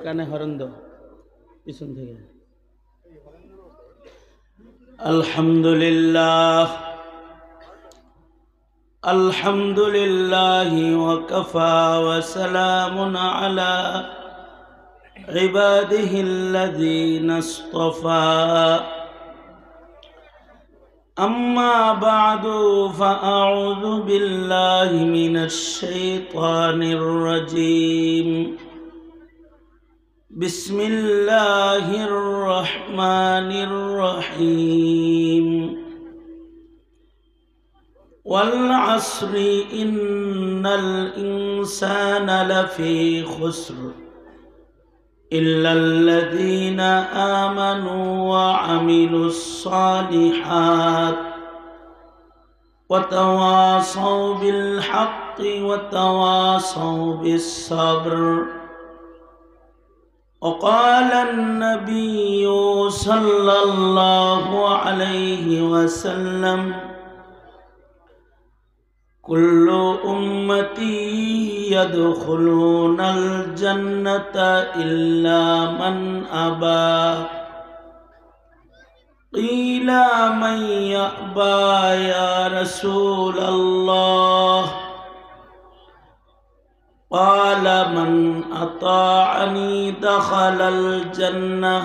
কানে হরণ দাও পিছন থেকে। আলহামদুলিল্লাহ আলহামদুলিল্লাহি ওয়া কাফা ওয়া সালামুন আলা ইবাদিহিল্লাযীনা ইসতাফা। أما بعد فأعوذ بالله من الشيطان الرجيم. بسم الله الرحمن الرحيم. والعصر إن الإنسان لفي خسر إلا الذين آمنوا وعملوا الصالحات وتواصوا بالحق وتواصوا بالصبر. وقال النبي صلى الله عليه وسلم: كل أمتي يدخلون الجنة إلا من أبى. قيل: من يأبى يا رسول الله؟ قال: من أطاعني دخل الجنة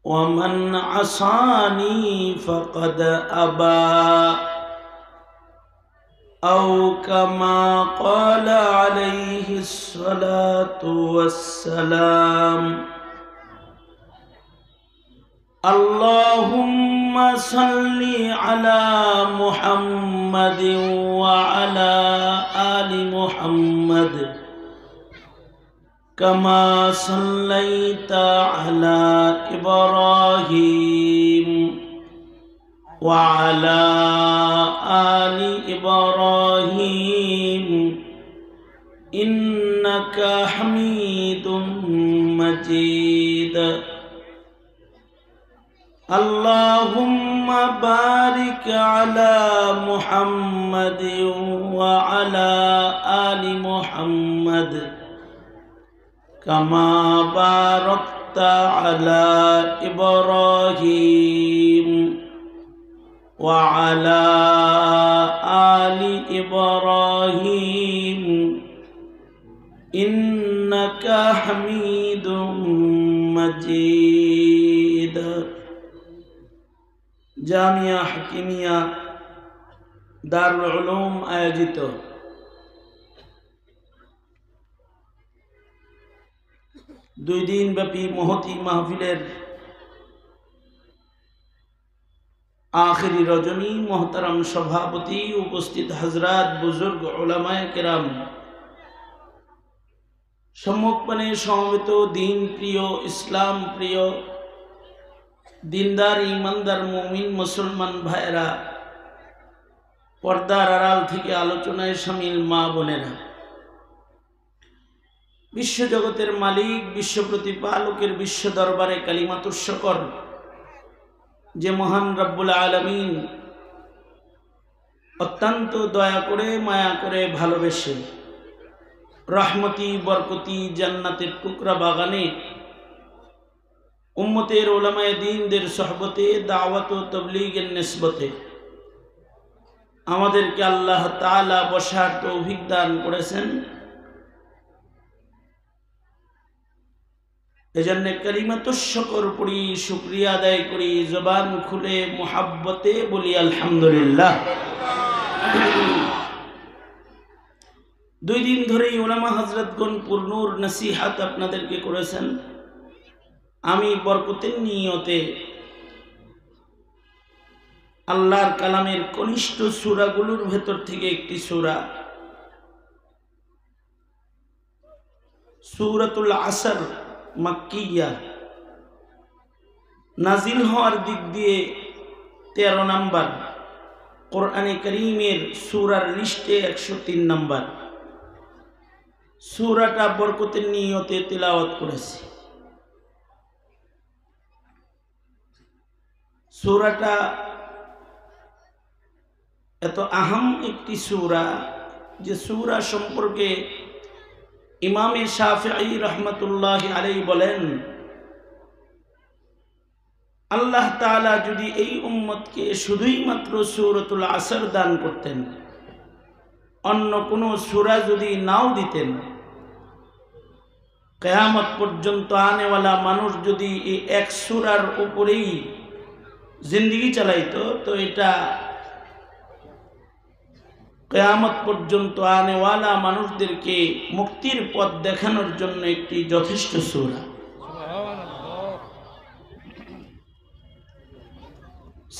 ومن عصاني فقد أبى. أو كما قال عليه الصلاة والسلام. اللهم صل على محمد وعلى آل محمد كما صليت على إبراهيم وعلى آل إبراهيم إنك حميد مجيد. اللهم بارك على محمد وعلى آل محمد كما باركت على إبراهيم وعلى آل إبراهيم إنك حميد مجيد. জামিয়া হাকিমিয়া দারুল উলুম আয়োজিত দুই দিন ব্যাপী মহতী মাহফিলের আখিরি রজনী, মোহতারাম সভাপতি, উপস্থিত হযরত, বুজুর্গ, উলামায়ে কেরাম, সম্মুখপানে সমবেত দিন প্রিয়, ইসলাম প্রিয়, দিনদার ইমানদার মুমিন মুসলমান ভাইরা, পর্দার আড়াল থেকে আলোচনায় শামিল মা বোনেরা, বিশ্বজগতের মালিক, বিশ্ব প্রতিপালকের বিশ্ব দরবারে কালিমাতুশ শুকর যে মহান রব্বুল আলামিন অত্যন্ত দয়া করে, মায়া করে, ভালোবেসে রহমতি বরকতি জান্নাতের টুকরা বাগানে উম্মতের উলামায়ে দ্বীনদের সোহবতে, দাওয়াত ও তাবলীগের নিসবতে আমাদেরকে আল্লাহ তাআলা বসার তৌফিক দান করেছেন। এজন্য কালিমাতুশ শুকর পড়ি, শুকরিয়া আদায় করি, জবান খুলে মুহাব্বতে বলি আলহামদুলিল্লাহ। দুই দিন ধরেই উলামা হযরতগণ পুরনূর নসিহত আপনাদেরকে করেছেন। আমি বরকতের নিয়তে আল্লাহর কালামের কনিষ্ঠ সূরাগুলোর ভেতর থেকে একটি সূরা, সূরাতুল আসর মাক্কিয়া, নাজিল হওয়ার দিক দিয়ে 13 নম্বর, কোরআনে কারীমের সূরার লিস্টে 103 নম্বর সূরাটা বরকতের নিয়তে তিলাওয়াত করেছি। সূরাটা এত আহম একটি সূরা যে সূরা সম্পর্কে ইমামে শাফিঈ রহমতুল্লাহি আলাইহি বলেন, আল্লাহ তাআলা যদি এই উম্মতকে শুধুই মাত্র সূরাতুল আসর দান করতেন, অন্য কোনো সূরা যদি নাও দিতেন, কিয়ামত পর্যন্ত আনেওয়ালা মানুষ যদি এই এক সূরার উপরেই জিন্দেগি চালাইতো, তো এটা কিয়ামত পর্যন্ত আনেওয়ালা মানুষদেরকে মুক্তির পথ দেখানোর জন্য একটি যথেষ্ট সূরা।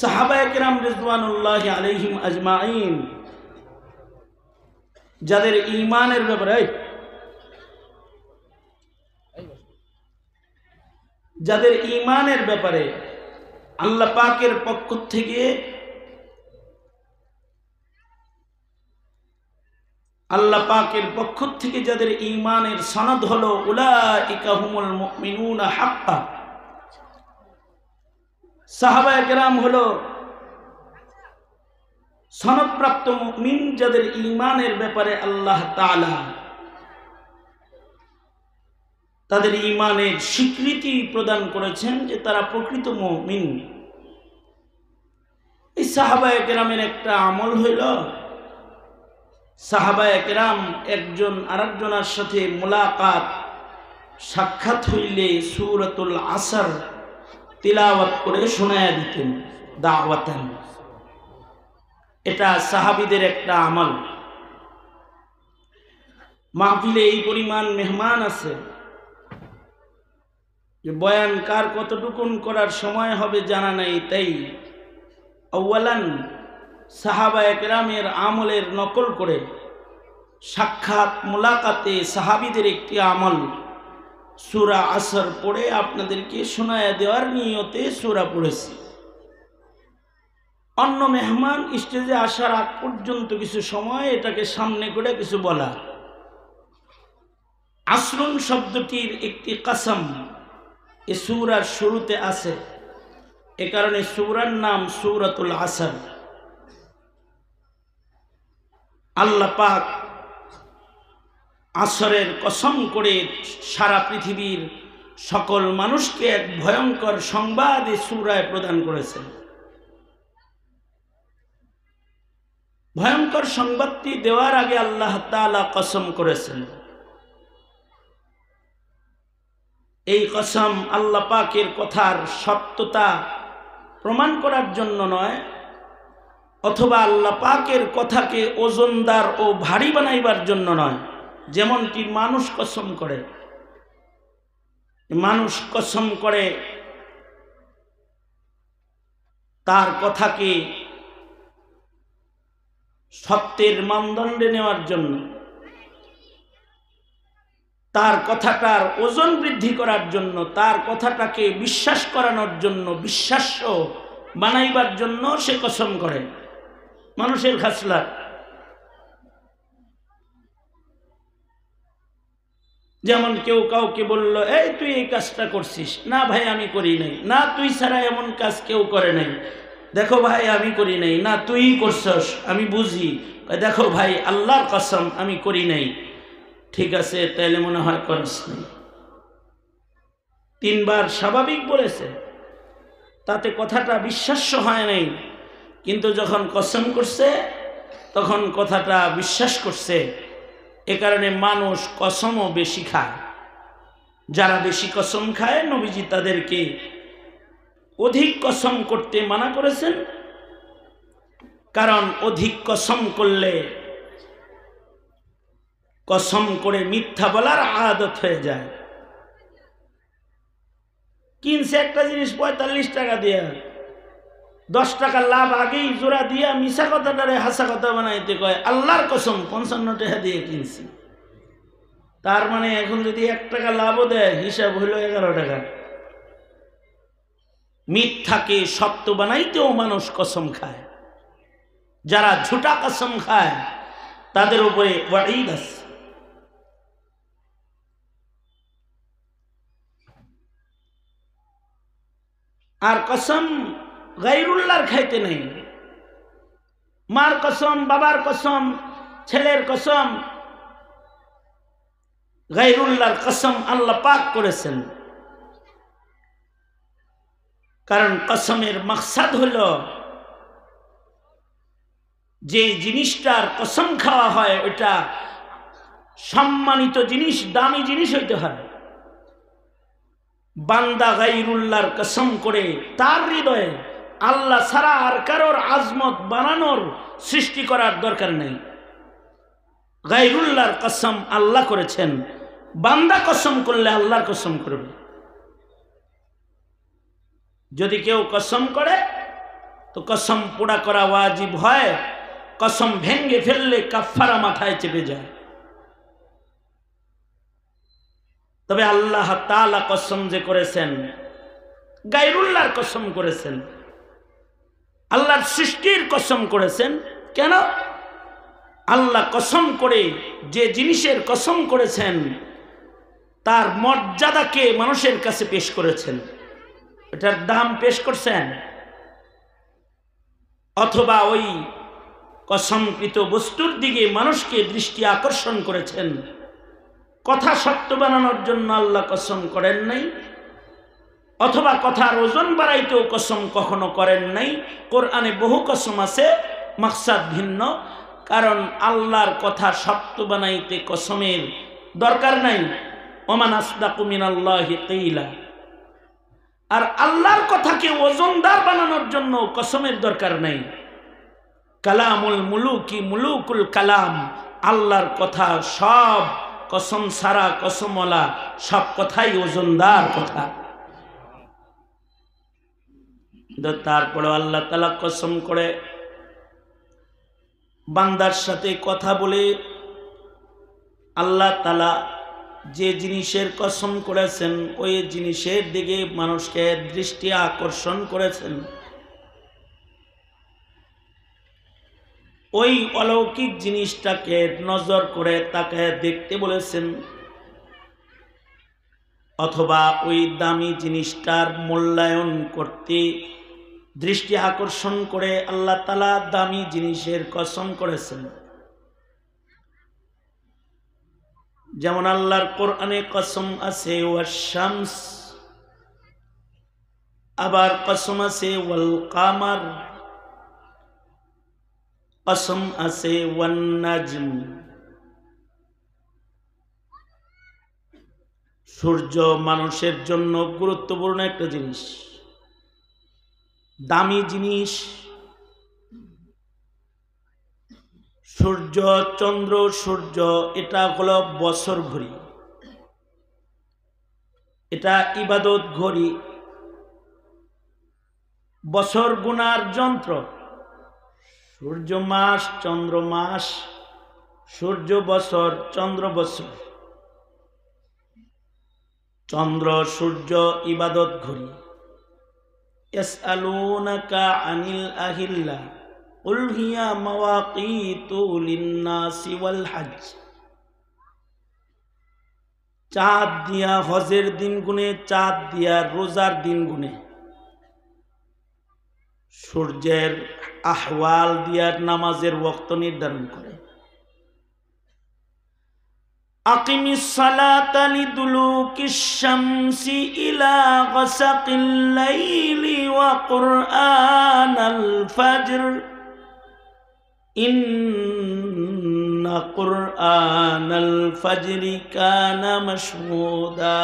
সাহাবায়ে কেরাম রিজওয়ানুল্লাহি আলাইহিম আজমাইন যাদের ঈমানের ব্যাপারে আল্লাহ পাকের পক্ষ থেকে যাদের ঈমানের সনদ হলো উলাইকা হুমুল মুমিনুনা হাক্কা, সাহাবায়ে কেরাম হলো সনদপ্রাপ্ত মুমিন, যাদের ঈমানের ব্যাপারে আল্লাহ তাআলা তাদের ঈমানের স্বীকৃতি প্রদান করেছেন যে তারা প্রকৃত মুমিন। এই সাহাবায়ে কেরামের একটা আমল হইল, সাহাবায়ে কেরাম একজন আরেকজনের সাথে মুলাকাত সাক্ষাৎ হইলে সূরাতুল আসর তিলাওয়াত করে শোনায়া দিতেন দাওয়াতান। এটা সাহাবীদের একটা আমল। মাহফিলে এই পরিমাণ মেহমান আছে যে বয়ান কার কতটুকুন করার সময় হবে জানা নাই, তাই আউয়ালান সাহাবায়ে কেরামের আমলের নকল করে সাক্ষাৎ মুলাকাতে সাহাবীদের একটি আমল সূরা আসর পড়ে আপনাদেরকে শোনায়া দেওয়ার নিয়তে সূরা পড়েছি। অন্য মেহমান স্টেজে আসার আগ পর্যন্ত কিছু সময় এটাকে সামনে করে কিছু বলা। আসরুন শব্দটির একটি কসম এ সূরার শুরুতে আছে, এ কারণে সূরার নাম সূরাতুল আসর। আল্লাহ পাক আসরের কসম করে সারা পৃথিবীর সকল মানুষকে এক ভয়ঙ্কর সংবাদ এই সূরায় প্রদান করেছেন। ভয়ঙ্কর সংবাদটি দেওয়ার আগে আল্লাহ তাআলা কসম করেছেন। এই কসম আল্লাহ পাকের কথার সত্যতা প্রমাণ করার জন্য নয়, অথবা আল্লাহ পাকের কথাকে ওজনদার ও ভারী বানাইবার জন্য নয়। যেমনটি মানুষ কসম করে তার কথাকে সত্যের মানদণ্ডে নেওয়ার জন্য, তার কথাটার ওজন বৃদ্ধি করার জন্য, তার কথাটাকে বিশ্বাস করানোর জন্য, বিশ্বাস্য বানাইবার জন্য সে কসম করে। মানুষের খাসলাত। যেমন কেউ কাউকে বলল, এই তুই এই কাজটা করছিস, না ভাই আমি করি নাই, না তুই ছাড়া এমন কাজ কেউ করে নাই, দেখো ভাই আমি করি নাই, না তুই করছস আমি বুঝি, দেখো ভাই আল্লাহর কসম আমি করি নাই। ঠিক আছে, তাইলে মনে হয় করিস নাই। 3 বার স্বাভাবিক বলেছে, তাতে কথাটা বিশ্বাস্য হয় নাই, কিন্তু যখন কসম করছে তখন কথাটা বিশ্বাস করছে। এ কারণে মানুষ কসমও বেশি খায়। যারা বেশি কসম খায় নবীজি তাদেরকে অধিক কসম করতে মানা করেছেন, কারণ অধিক কসম করলে কসম করে মিথ্যা বলার আদত হয়ে যায়। কিনছে একটা জিনিস 45 টাকা দিয়ে, 10 টাকা লাভ আগেই জোড়া দিয়া মিশা কথাটারে হাসা কথা বানাইতে কয়, আল্লাহর কসম 55 টাকা দিয়ে কিনছি। তার মানে এখন যদি 1 টাকা লাভও দেয়, হিসাব হইল 11 টাকা। মিথ্যাকে সত্য বানাইতেও মানুষ কসম খায়। যারা ঝুটা কসম খায় তাদের উপরে ওয়াঈদ আছে। আর কসম গায়রুল্লাহর খাইতে নেই। মার কসম, বাবার কসম, ছেলের কসম, গায়রুল্লাহর কসম আল্লাহ পাক করেছেন। কারণ কসমের মাকসাদ হলো যে জিনিসটার কসম খাওয়া হয় ওটা সম্মানিত জিনিস, দামি জিনিস হইতে হয়। বান্দা গায়রুল্লাহর কসম করে তার হৃদয়ে আল্লাহ ছাড়া আর কারোর আজমত বানানোর সৃষ্টি করার দরকার নেই। গায়রুল্লাহর কসম আল্লাহ করেছেন, বান্দা কসম করলে আল্লাহর কসম করবে। যদি কেউ কসম করে তো কসম পুরা করা ওয়াজিব হয়, কসম ভেঙ্গে ফেললে কাফারা মাথায় চেপে যায়। তবে আল্লাহ তাআলা কসম যে করেছেন, গায়রুল্লাহর কসম করেছেন, আল্লাহর সৃষ্টির কসম করেছেন। কেন? আল্লাহ কসম করে যে জিনিসের কসম করেছেন তার মর্যাদাকে মানুষের কাছে পেশ করেছেন, এটার দাম পেশ করছেন, অথবা ওই কসমকৃত বস্তুর দিকে মানুষকে দৃষ্টি আকর্ষণ করেছেন। কথা সত্য বানানোর জন্য আল্লাহ কসম করেন নাই, অথবা কথার ওজন বাড়াইতেও কসম কখনো করেন নাই। কোরআনে বহু কসম আছে, মাকসাদ ভিন্ন। কারণ আল্লাহর কথা সত্য বানাইতে কসমের দরকার নাই। ওমান আসদাকু মিনাল্লাহি কিলা। আর আল্লাহর কথাকে ওজনদার বানানোর জন্য কসমের দরকার নাই। কালামুল মুলুকি মুলুকুল কালাম, আল্লাহর কথা সব কসম সারা কসমওয়ালা, সব কথাই ওজনদার কথা। তারপরে আল্লাহ তাআলা কসম করে বান্দার সাথে কথা বলে আল্লাহ তাআলা যে জিনিসের কসম করেছেন ওই জিনিসের দিকে মানুষকে দৃষ্টি আকর্ষণ করেছেন। ওই অলৌকিক জিনিসটাকে নজর করে তাকে দেখতে বলেছেন, অথবা ওই দামি জিনিসটার মূল্যায়ন করতে দৃষ্টি আকর্ষণ করে আল্লাহ তাআলা দামি জিনিসের কসম করেছেন। যেমন আল্লাহর কোরআনে কসম আছে ওয়াশ-শামস, আবার কসম আছে ওয়াল কামার, কসম আছে ওয়ান নাজম। সূর্য মানুষের জন্য গুরুত্বপূর্ণ একটা জিনিস, দামি জিনিস। সূর্য, চন্দ্র, সূর্য এটা হলো বছর ঘড়ি, এটা ইবাদত ঘড়ি, বছর গুনার যন্ত্র। সূর্য মাস, চন্দ্র মাস, সূর্য বছর, চন্দ্র বছর। চন্দ্র সূর্য ইবাদত ঘড়ি। ইয়াসআলুনাকা আনিল আহিল্লাহ কুল হিয়া মাওয়াকিতু লিন-নাসি ওয়াল হজ। চাঁদ দিয়া হজের দিন গুনে, চাঁদ দিয়া রোজার দিন গুনে, সূর্যের আহওয়াল দিয়া নামাজের ওয়াক্ত নির্ধারণ করে। আকিমিস সালাতা লিদুলুকিশ শামসি ইলা গাসাকিল লাইলি ওয়া কুরআনাল ফাজর ইন্না কুরআনাল ফাজরি কানা মাশহুদা।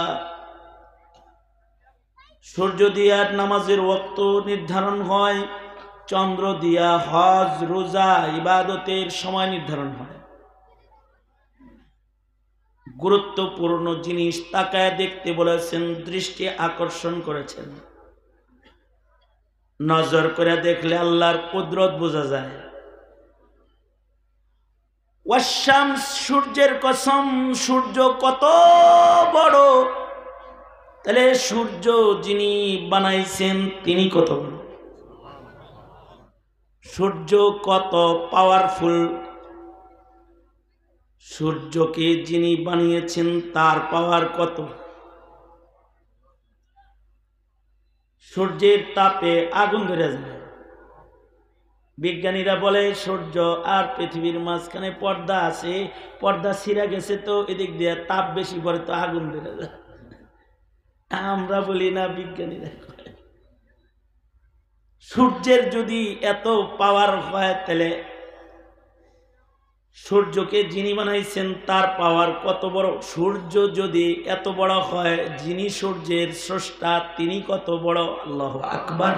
সূর্য দিয়া নামাজের ওয়াক্ত নির্ধারণ হয়, চন্দ্র দিয়া হজ, রোজা, ইবাদতের সময় নির্ধারণ হয়। গুরুত্বপূর্ণ জিনিস তাকায় দেখতে বলেছেন, দৃষ্টি আকর্ষণ করেছেন। নজর করে দেখলে আল্লাহর কুদরত বোঝা যায়। ওয়াশ-শামস, সূর্যের কসম, সূর্য কত বড়, তাহলে সূর্য যিনি বানাইছেন তিনি কত বড়, সূর্য কত পাওয়ারফুল, সূর্যকে যিনি বানিয়েছেন তার পাওয়ার কত। সূর্যের তাপে আগুন ধরে যায়, বিজ্ঞানীরা বলে সূর্য আর পৃথিবীর মাঝখানে পর্দা আছে, পর্দা ছিঁড়া গেছে, তো এদিক দিয়ে তাপ বেশি পড়ে তো আগুন বেড়ে যায়। আমরা বলি না, বিজ্ঞানীরা কয় সূর্যের যদি এত পাওয়ার হয়, তাহলে সূর্যকে যিনি বানাইছেন তার পাওয়ার কত বড়। সূর্য যদি এত বড় হয়, যিনি সূর্যের স্রষ্টা তিনি কত বড়। আল্লাহু আকবার।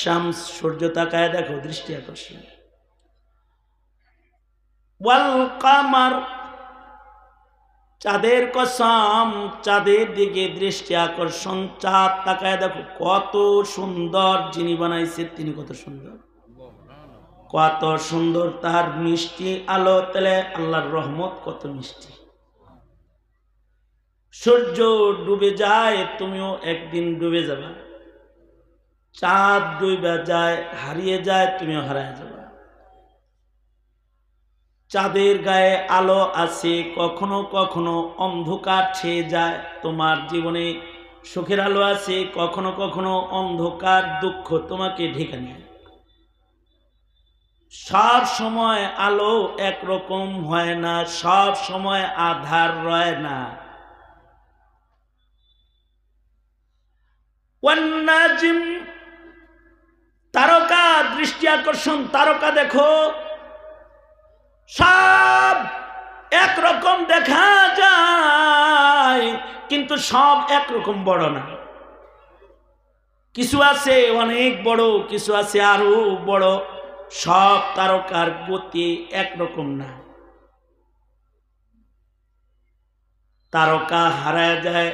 শামস, সূর্য তাকায় দেখো, দৃষ্টি আকর্ষণ। ওয়াল কামার, চাঁদের কসম, চাঁদের দিকে দৃষ্টি আকর্ষণ। চাঁদ তাকায় দেখো, কত সুন্দর, যিনি বানাইছে তিনি কত সুন্দর, কত সুন্দর তার মিষ্টি আলো। তাহলে আল্লাহর রহমত কত মিষ্টি। সূর্য ডুবে যায়, তুমিও একদিন ডুবে যাবে। চাঁদ ডুবে যায়, হারিয়ে যায়, তুমিও হারিয়ে যাবে। চাঁদের গায়ে আলো আছে, কখনো কখনো অন্ধকার ছেয়ে যায়। তোমার জীবনে সুখের আলো আছে, কখনো কখনো অন্ধকার দুঃখ তোমাকে ঢেকে নেয়। সব সময় আলো একরকম হয় না, সব সময় আধার রয় না। ওয়ান্নাজিম, তারকা, দৃষ্টি আকর্ষণ। তারকা দেখো, সব একরকম দেখা যায়, কিন্তু সব একরকম বড় না। কিছু আছে অনেক বড়, কিছু আছে আরো বড়। সব তারকার গতি একরকম না। তারকা হারায় যায়,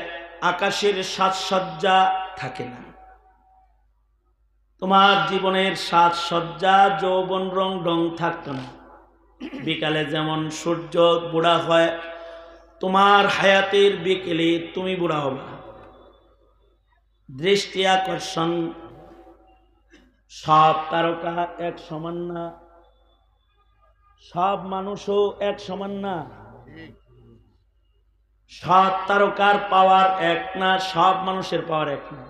আকাশের সাজসজ্জা থাকে না। তোমার জীবনের সাজসজ্জা, যৌবন, রং ঢং থাকতো না। বিকালে যেমন সূর্য বুড়া হয়, তোমার হায়াতের বিকেলে তুমি বুড়া হবে। দৃষ্টি আকর্ষণ। সব তারকা এক সমান না, সব মানুষও এক সমান না। সব তারকার পাওয়ার এক না, সব মানুষের পাওয়ার এক না।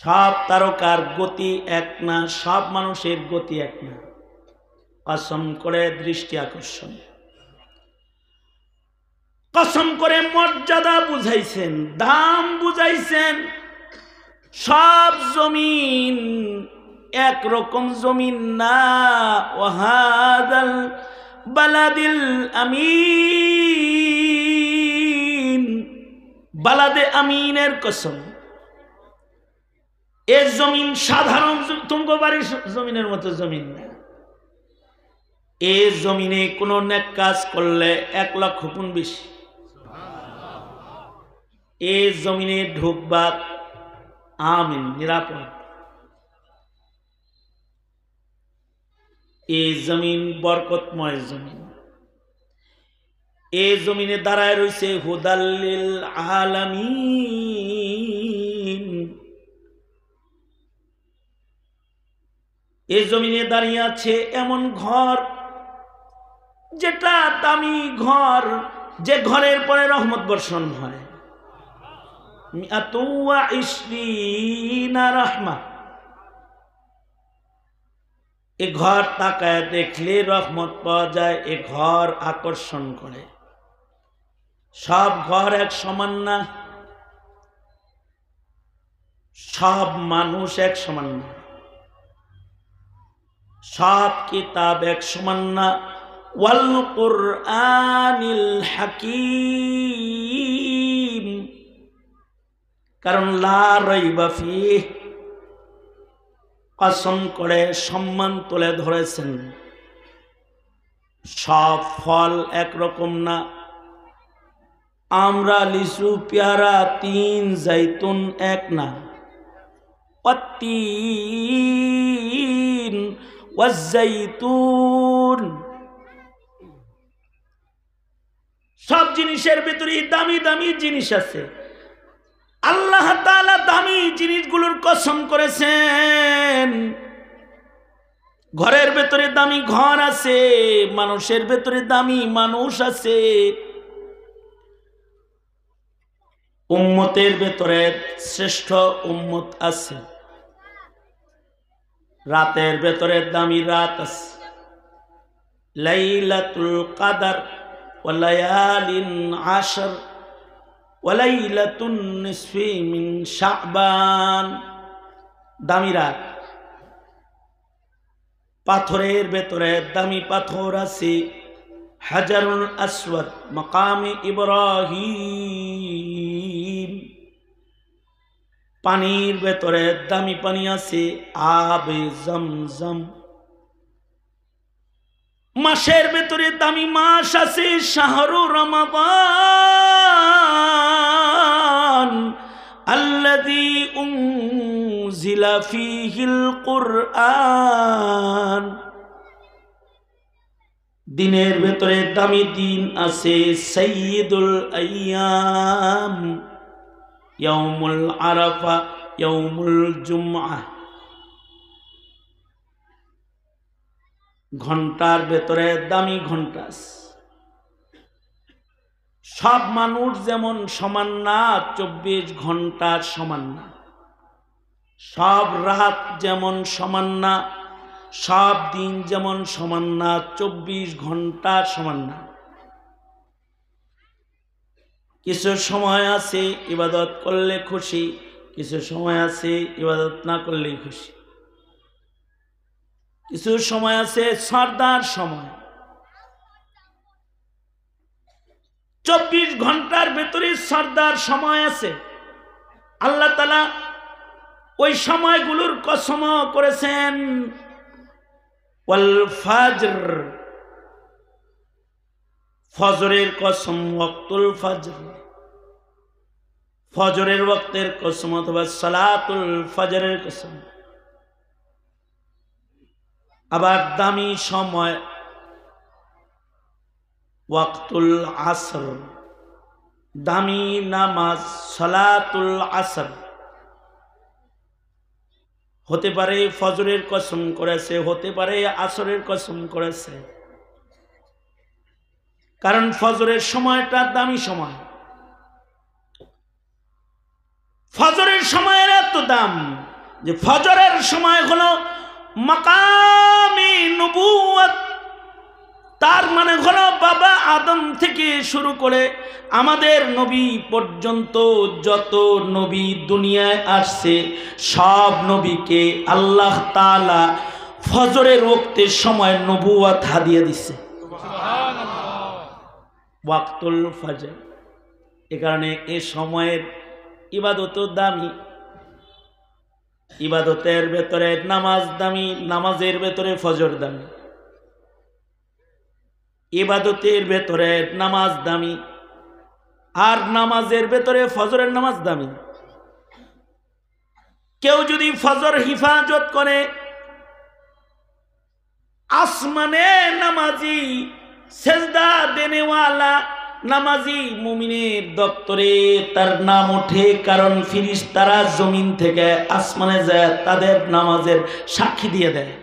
সব তারকার গতি এক না, সব মানুষের গতি এক না। কসম করে দৃষ্টি আকর্ষণ। কসম করে মর্যাদা বুঝাইছেন, দাম বুঝাইছেন। সব জমিন একরকম জমিন না। ওয়াহাদাল বালাদিল আমিন, বালাদে আমিনের কসম। এ জমিন সাধারণ তুমগো বাড়ির জমিনের মতো জমিন না। এ জমিনে কোনো নেক কাজ করলে 1 লক্ষ গুণ বেশি। এ জমিনে ঢুকবা আমিন, নিরাপদ। এ জমিন বরকতময় জমিন। এ জমিনে দাঁড়ায় রয়েছে হুদাল্লিল আলামিন। এ জমিনে দাঁড়িয়ে আছে এমন ঘর, যেটা দামি ঘর, যে ঘরের পরে রহমত বর্ষণ হয়। রাহমা। এ ঘর তাকায় দেখলে রহমত পাওয়া যায়, এ ঘর আকর্ষণ করে। সব ঘর এক সমান না, সব মানুষ এক সমান না, সব কিতাব এক সমান না। ওয়াল কুরআনিল হাকীম, কারণ লা রাইবা ফিহি, কসম করে সম্মান তুলে ধরেছেন। সব ফল একরকম না। আমরা, লিচু, পেয়ারা, তিন, জাইতুন এক না। ওয়াত্তিন ওয়াজ্জাইতুন, সব জিনিসের ভিতরে দামি দামি জিনিস আছে। আল্লাহ তাআলা দামি জিনিসগুলোর কসম করেছেন। ঘরের ভেতরে দামি ঘর আছে, মানুষের ভেতরে দামি মানুষ আছে। উম্মতের ভেতরে শ্রেষ্ঠ উম্মত আছে। রাতের ভেতরে দামি রাত আছে, লাইলাতুল কাদর ওয়া লায়ালিন আশর ওয়া লাইলাতুন নিসফি মিন শাবান। দামি রাত। পাথরের ভেতরে দামি পাথর আছে, হাজারুল আসওয়াদ, মাকামে ইব্রাহিম। পানির ভেতরে দামি পানি আছে, আবে জমজম। মাসের ভেতরে দামি মাস আছে, শাহরু রমাদান আল্লাযী উনজিলা ফীহিল কুরআন। দিনের ভেতরে দামি দিন আছে, সাইয়্যিদুল আইয়াম, ইয়াউমুল আরাফা, ইয়াউমুল জুমআহ। ঘন্টার ভেতরে দামি ঘন্টা। সব মানুষ যেমন সমান না, 24 ঘন্টা সমান না। সব রাত যেমন সমান না, সব দিন যেমন সমান না, 24 ঘন্টা সমান না। কিছু সময় আছে ইবাদত করলে খুশি, কিছু সময় আছে ইবাদত না করলেই খুশি। কিছু সময় আছে সরদার সময়। 24 ঘন্টার ভেতরে সরদার সময় আছে। আল্লাহ তাআলা ওই সময়গুলোর কসম করেছেন, ওয়াল ফাজর, ফজরের কসম, ওয়াক্তুল ফজর, ফজরের ওয়াক্তের কসম, অথবা সালাতুল ফজরের কসম। আবার দামি সময় ওয়াক্তুল আসর, দামি নামাজ সালাতুল আসর। হতে পারে ফজরের কসম করেছে, হতে পারে আসরের কসম করেছে, কারণ ফজরের সময়টা দামি সময়। ফজরের সময়ের এত দাম যে ফজরের সময় হলো মাকামে নবুয়ত। তার মানে হলো বাবা আদম থেকে শুরু করে আমাদের নবী পর্যন্ত যত নবী দুনিয়ায় আসছে, সব নবীকে আল্লাহ তাআলা ফজরের ওয়াক্তের সময় নবুয়ত হাদিয়া দিচ্ছে, ওয়াক্তুল ফজর। এ কারণে এ সময়ের ইবাদত দামি। ইবাদতের ভেতরে নামাজ দামি, নামাজের ভেতরে ফজর দামি। ইবাদতের ভেতরে নামাজ দামি, আর নামাজের ভেতরে ফজরের নামাজ দামি। কেউ যদি ফজর হিফাজত করে, আসমানে নামাজি, সেজদা দেনেওয়ালা নামাজি মুমিনের দপ্তরে তার নাম ওঠে, কারণ ফেরেশতারা জমিন থেকে আসমানে যায় তাদের নামাজের সাক্ষী দিয়ে দেয়।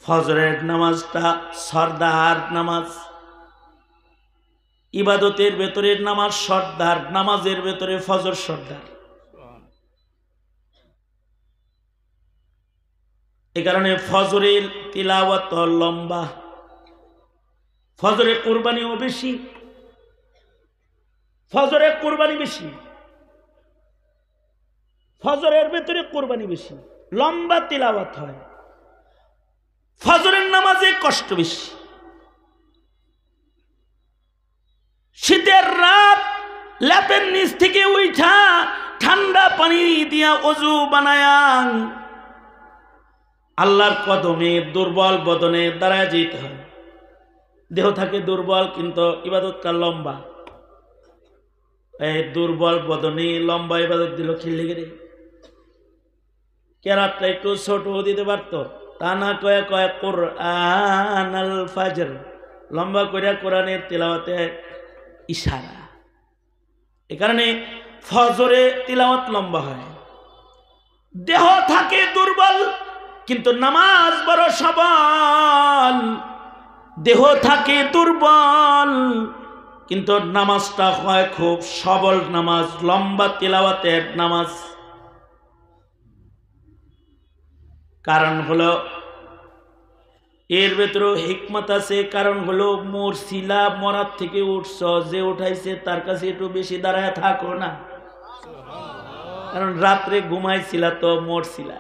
ফজরের নামাজটা সরদার নামাজ। ইবাদতের ভেতরে নামাজ সরদার, নামাজের ভেতরে ফজর সরদার। এ কারণে ফজরের তিলাওয়াত লম্বা, ফজরে কুরবানিও বেশি, ফজরে কুরবানি বেশি, ফজরের ভেতরে কুরবানি বেশি, লম্বা তিলাওয়াত হয়। ফজরের নামাজে কষ্ট বেশি। শীতের রাত ল্যাপের নিচ থেকে উঠা ঠান্ডা পানি দিয়া ওযু বানায়া আল্লাহর কদমে দুর্বল বদনে দাঁড়ায় যেতে হয়। দেহ থাকে দুর্বল, কিন্তু ইবাদতটা লম্বা। এই দুর্বল বদনে লম্বা ইবাদত দিল খিল্লি গেলে কেরাতটা একটু ছোট দিতে পারতো, তা না কয়ে কয়ে কোরআন আল ফাজর, লম্বা করে কোরআনের তিলাওয়াতে ইশারা। এ কারণে ফজরে তিলাওয়াত লম্বা হয়। দেহ থাকে দুর্বল, কিন্তু নামাজ বড় সবল। দেহ থাকে দুর্বল, কিন্তু নামাজটা হয় খুব সবল নামাজ, লম্বা তিলাওয়াতের নামাজ। কারণ হলো এর ভেতরে হিকমত আছে। কারণ হলো মরছিলা, মরার থেকে উঠছ, যে উঠাইছে তার কাছে একটু বেশি দাঁড়ায় থাকো না। কারণ রাত্রে ঘুমাইছিলা তো মরছিলা।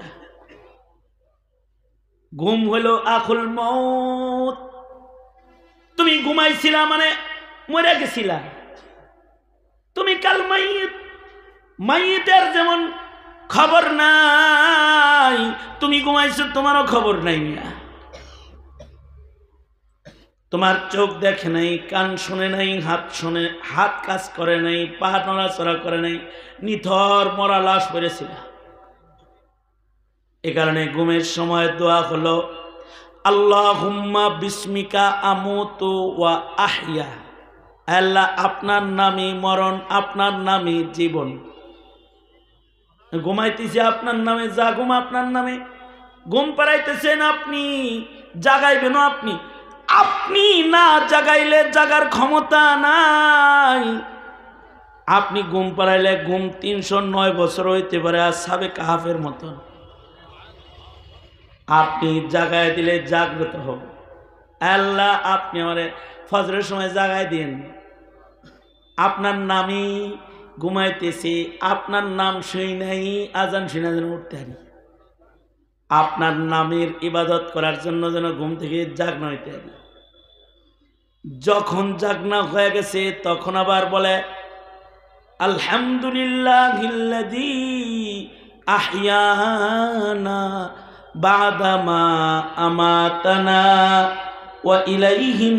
ঘুম হলো আখুল মউত। তুমি ঘুমাইছিলা মানে মরে গেছিলা। তুমি কাল মাইয়িত, মাইয়িতের যেমন খবর নাই, তুমি ঘুমাইছো তোমারও খবর নাই। মিয়া তোমার চোখ দেখে নাই, কান শোনে নাই, হাত কাজ করে নাই, পা নড়াচড়া করে নাই, নিথর মরা লাশ পড়েছিল। এ কারণে ঘুমের সময় দোয়া হলো আল্লাহুম্মা বিসমিকা আমুতু ওয়া আহইয়া। আল্লাহ আপনার নামে মরণ, আপনার নামে জীবন। ঘুমাইতেছে আপনার নামে, যা ঘুম আপনার নামে। ঘুম পাড়াইতেছেন আপনি, জাগাইবেন আপনি। আপনি না জাগাইলে জাগার ক্ষমতা নাই। আপনি ঘুম পাড়াইলে ঘুম 309 বছর হইতে পারে আসহাবে কাহাফের মতন। আপনি জাগায় দিলে জাগ্রত হব। আল্লাহ আপনি আমারে ফজরের সময় জাগায় দিন। আপনার নামই ঘুমাইতেছি, আপনার নাম শুই নাই, আজান শুনে যেন উঠতে পারি। আপনার নামের ইবাদত করার জন্য যেন ঘুম থেকে জাগনা হইতে পারি। যখন জাগনা হয়ে গেছে তখন আবার বলে আলহামদুলিল্লাহিল্লাযী আহইয়ানা বাদামা আমাতানা ওয়া ইলাইহিন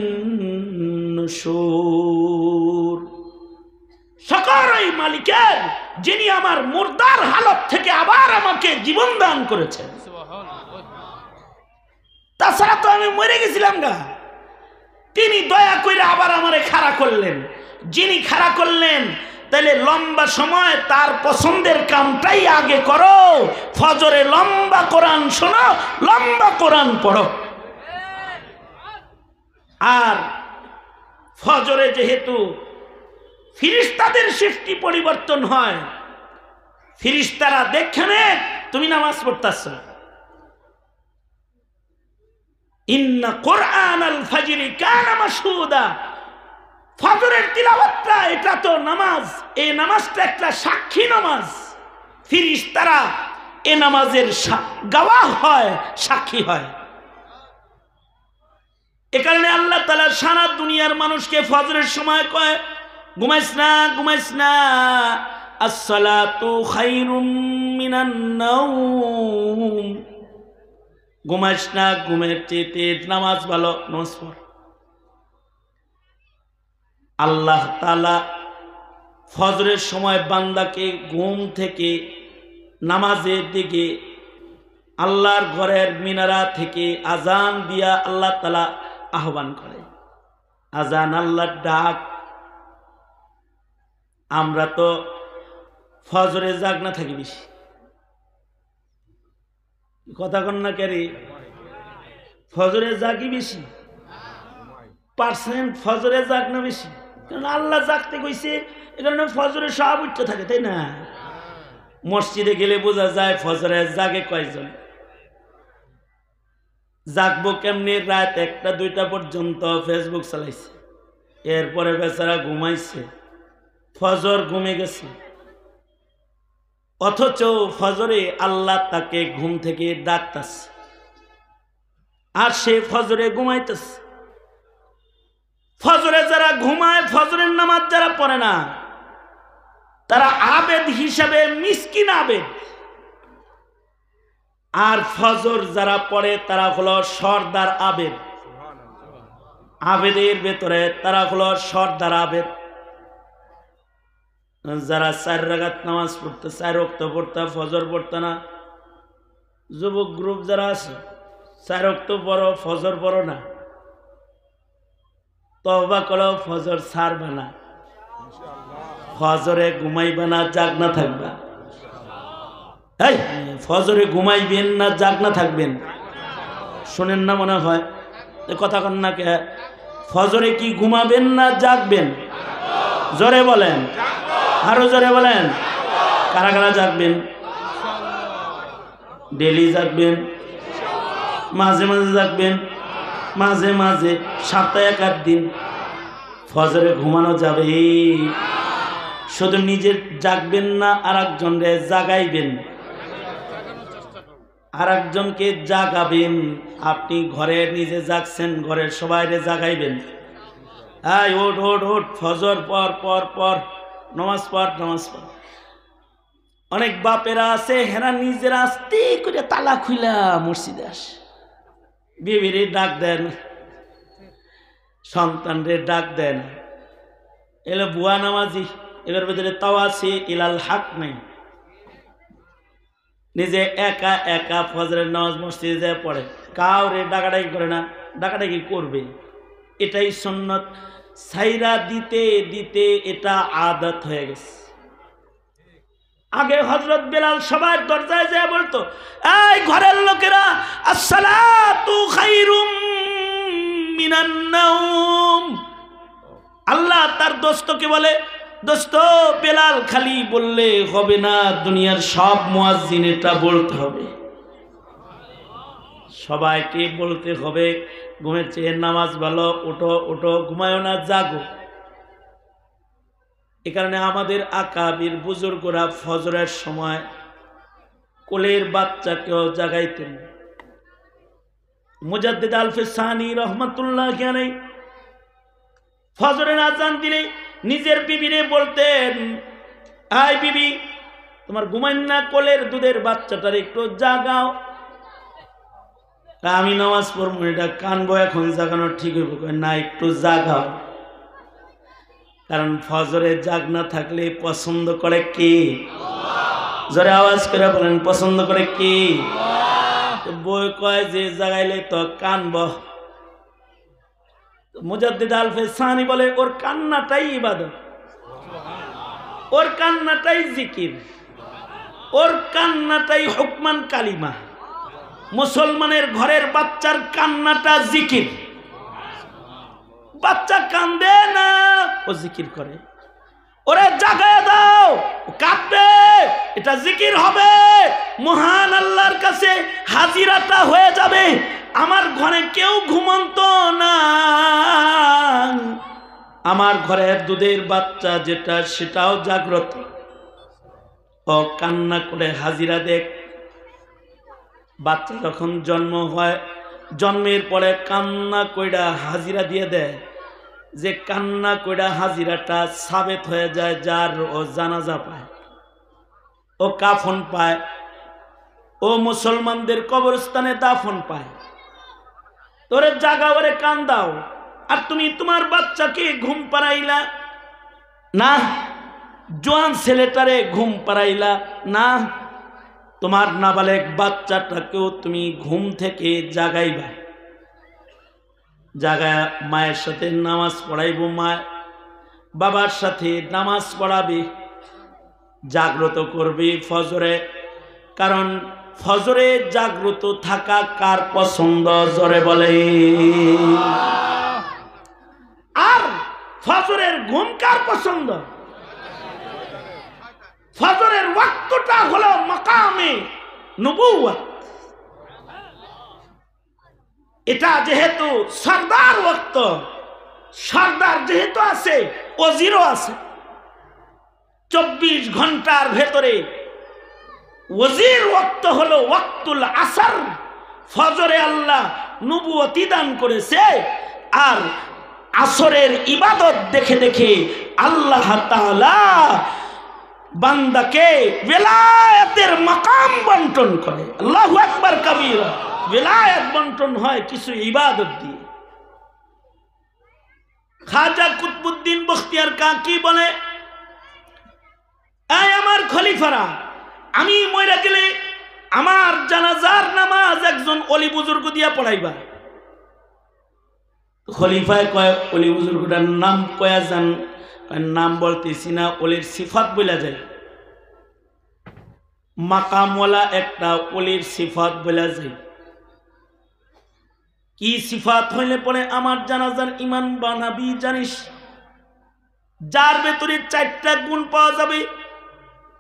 নুশুর। সকল ওই মালিকের, যিনি আমার মুর্দার হালত থেকে আবার আমাকে জীবন দান করেছেন। তাছাড়া তো আমি মরে গেছিলাম গা। তিনি দয়া করে আবার আমারে খাড়া করলেন। যিনি খাড়া করলেন, তাহলে লম্বা সময় তার পছন্দের কামটাই আগে করো। ফজরে লম্বা কোরআন শোনো, লম্বা কোরআন পড়ো। আর ফজরে যেহেতু ফিরিস্তাদের সৃষ্টি পরিবর্তন হয়, ফিরিস্তারা দেখেনে তুমি নামাজ পড়তেছ। ইন্না কুরআনাল ফাজরি কানা মাশহুদা। ফজরের তিলাওয়াতটা এটা তো নামাজ। এই নামাজটা একটা সাক্ষী নামাজ। ফিরিস্তারা এ নামাজের গওয়াহ হয়, সাক্ষী হয়। এ কারণে আল্লাহ তাআলা সারা দুনিয়ার মানুষকে ফজরের সময় কয় ঘুমাইস না, ঘুমাইস না, আসসালাতু খায়রুম মিনান নাওম। ঘুমাইস না, ঘুমের চেয়ে নামাজ ভালো, নামাজ পড়। আল্লাহ তাআলা ফজরের সময় বান্দাকে ঘুম থেকে নামাজের দিকে, আল্লাহর ঘরের মিনারা থেকে আজান দিয়া আল্লাহ তাআলা আহ্বান করে। আজান আল্লাহর ডাক। আমরা তো ফজরে জাগনা থাকি বেশি। কথা কন না কেরে? ফজরে জাগি বেশি, পার্সেন্ট ফজরে জাগনা বেশি। কারণ আল্লাহ জাগতে কইছে, এ কারণে ফজরে সব উঠতে থাকে, তাই না? মসজিদে গেলে বোঝা যায় ফজরে জাগে কয়জন। জাগবো কেমনি? রাত 1টা 2টা পর্যন্ত ফেসবুক চালাইছে, এরপরে বেচারা ঘুমাইছে, ফজর ঘুমে গেছে। অথচ ফজরে আল্লাহ তাকে ঘুম থেকে ডাকতেছে, আর সে ফজরে ঘুমাইতেছে। ফজরে যারা ঘুমায়, ফজরের নামাজ যারা পড়ে না, তারা আবেদ হিসাবে মিসকিন আবেদ। আর ফজর যারা পড়ে তারা হলো সর্দার আবেদ। আবেদের ভেতরে তারা হলো সর্দার আবেদ। যারা 4 রাকাত নামাজ পড়তে, 4 ওয়াক্ত পড়তে, ফজর পড়তে না, যুবক গ্রুপ যারা আছে 4 ওয়াক্ত পড়ো, ফজর পড়ো না, তওবা করো, ফজর ছাড়বা না। ফজরে ঘুমাইবা না, জাগনা থাকবা। এই ফজরে ঘুমাইবেন না, জাগনা থাকবেন? শোনেন না মনে হয়? কথা কন না কে? ফজরে কি ঘুমাবেন না জাগবেন? জোরে বলেন, আরো জোরে বলেন। কারা কারা জাগবেন? ডেলি জাগবেন? মাঝে মাঝে জাগবেন, মাঝে মাঝে সপ্তাহে 1-8 দিন ফজরে ঘুমানো যাবে। শুধু নিজে জাগবেন না, আর একজনকে জাগাইবেন, আর একজনকে জাগাবেন। আপনি ঘরে নিজে জাগছেন, ঘরের সবাইরে জাগাইবেন। এই ওঠ ওঠ ওঠ, ফজর পর পর পর নামাজ পড়, নামাজ পড়। অনেক বাপেরা আছে, হেরা নিজেরা আস্তে করে তালা খুইলা মসজিদে আসে, বিবিরে ডাক দেন, সন্তানরে ডাক দেন। এলো বুয়া নামাজি, এবার ভিতরে তাওয়াসি ইলাল হক নাই। নিজে একা একা ফজরের নামাজ মসজিদে যায় পড়ে, কাউরে ডাকাডাকি করে না। ডাকাডাকি করবে, এটাই সুন্নত। সাইরা দিতে দিতে এটা আদত হয়ে গেছে। আগে হযরত বেলাল সবার দরজায় যায় বলতো, এই ঘরের লোকেরা, আসসালাতু খায়রুম মিনান নাওম। আল্লাহ তার দোস্তকে বলে, দোস্ত বেলাল খালি বললে হবে না, দুনিয়ার সব মুয়াজ্জিন এটা বলতে হবে, সবাইকে বলতে হবে ঘুমের চেয়ে নামাজ ভালো, ওঠো ওঠো, ঘুমায়ো না, জাগো। এ কারণে আমাদের আকাবির বুজুর্গরা ফজরের সময় কোলের বাচ্চাকেও জাগাইতেন। মুজাদ্দিদ আল-ফিসানি রহমাতুল্লাহ আলাইহি ফজরের আজান দিলে নিজের বিবিরে বলতেন, আয় বিবি, তোমার ঘুমাইন না, কোলের দুধের বাচ্চাটার একটু জাগাও। আমি নামাজ পড়বো, এটা কানবো, এখন জাগানো ঠিক হইব না, একটু জাগাও। কারণ ফজরে জাগ না থাকলে পছন্দ করে কে? জোরে আওয়াজ করে বলেন, পছন্দ করে কে? বই কয় যে জাগাইলে তো কানব। মুজাদ্দিদ আল-ফিসানি বলে, ওর কান্নাটাই ইবাদত, ওর কান্নাটাই জিকির, ওর কান্নাটাই হুকমান কালিমা। মুসলমানের ঘরের বাচ্চার কান্নাটা জিকির। বাচ্চা কান্দে না, ও জিকির করে। ওরে জাগায় দাও, কাঁদবে, এটা জিকির হবে, মহান আল্লাহর কাছে হাজিরাটা হয়ে যাবে। আমার ঘরে কেউ ঘুমন্ত না, আমার ঘরের দুধের বাচ্চা যেটা সেটাও জাগ্রত, ও কান্না করে হাজিরা দেখ। বাচ্চা যখন জন্ম হয়, জন্মের পরে কান্না কইরা হাজিরা দিয়ে দেয়, যে কান্না কইরা হাজিরাটা সাবেত হয়ে যায়, যার ও জানাজা পায়, ও কাফন পায়, ও মুসলমানদের কবরস্থানে দাফন পায়। তোরে জাগাওয়ারে কান দাও। আর তুমি তোমার বাচ্চাকে ঘুম পাড়াইলা না, জোয়ান ছেলেটারে ঘুম পাড়াইলা না, তোমার নাবালেক বাচ্চাটাকেও তুমি ঘুম থেকে জাগাইবা, জাগায় মায়ের সাথে নামাজ পড়াইব, মা বাবার সাথে নামাজ পড়াবে, জাগ্রত করবে ফজরে। কারণ ফজরে জাগ্রত থাকা কার পছন্দ? জোরে বলে। আর ফজরের ঘুম কার পছন্দ? ফজরের ওয়াক্তটা হলো মাকামে নবুওয়াত। এটা যেহেতু সরদার ওয়াক্ত, সরদার যেহেতু আছে, ওজিরও আছে। 24 ঘন্টার ভেতরে ওজির ওয়াক্ত হলো ওয়াক্তুল আসর। ফজরে আল্লাহ নবুয়তি দান করেছে, আর আসরের ইবাদত দেখে দেখে আল্লাহ তাআলা বান্দাকে বেলায়েতের মাকাম বন্টন করে। আল্লাহু আকবার কাবীরা। বেলায়েত বন্টন হয় কিছু ইবাদত দিয়ে। খাজা কুতবুদ্দিন বখতিয়ার কাকি বলে, এই আমার খলিফারা, আমি মইরা গেলে আমার জানাজার নামাজ একজন অলি বুজুর্গ দিয়া পড়াইবা। খলিফায় কয়, অলি বুজুর্গটার নাম কয়া যান? নাম বলতেছি না, অলির সিফাত বলা যায়। মাকামওয়ালা একটা অলির সিফাত বলা যায়। কি সিফাত হইলে পরে আমার জানাজার ইমাম বানাবি জানিস? যার ভেতরে 4টা গুণ পাওয়া যাবে,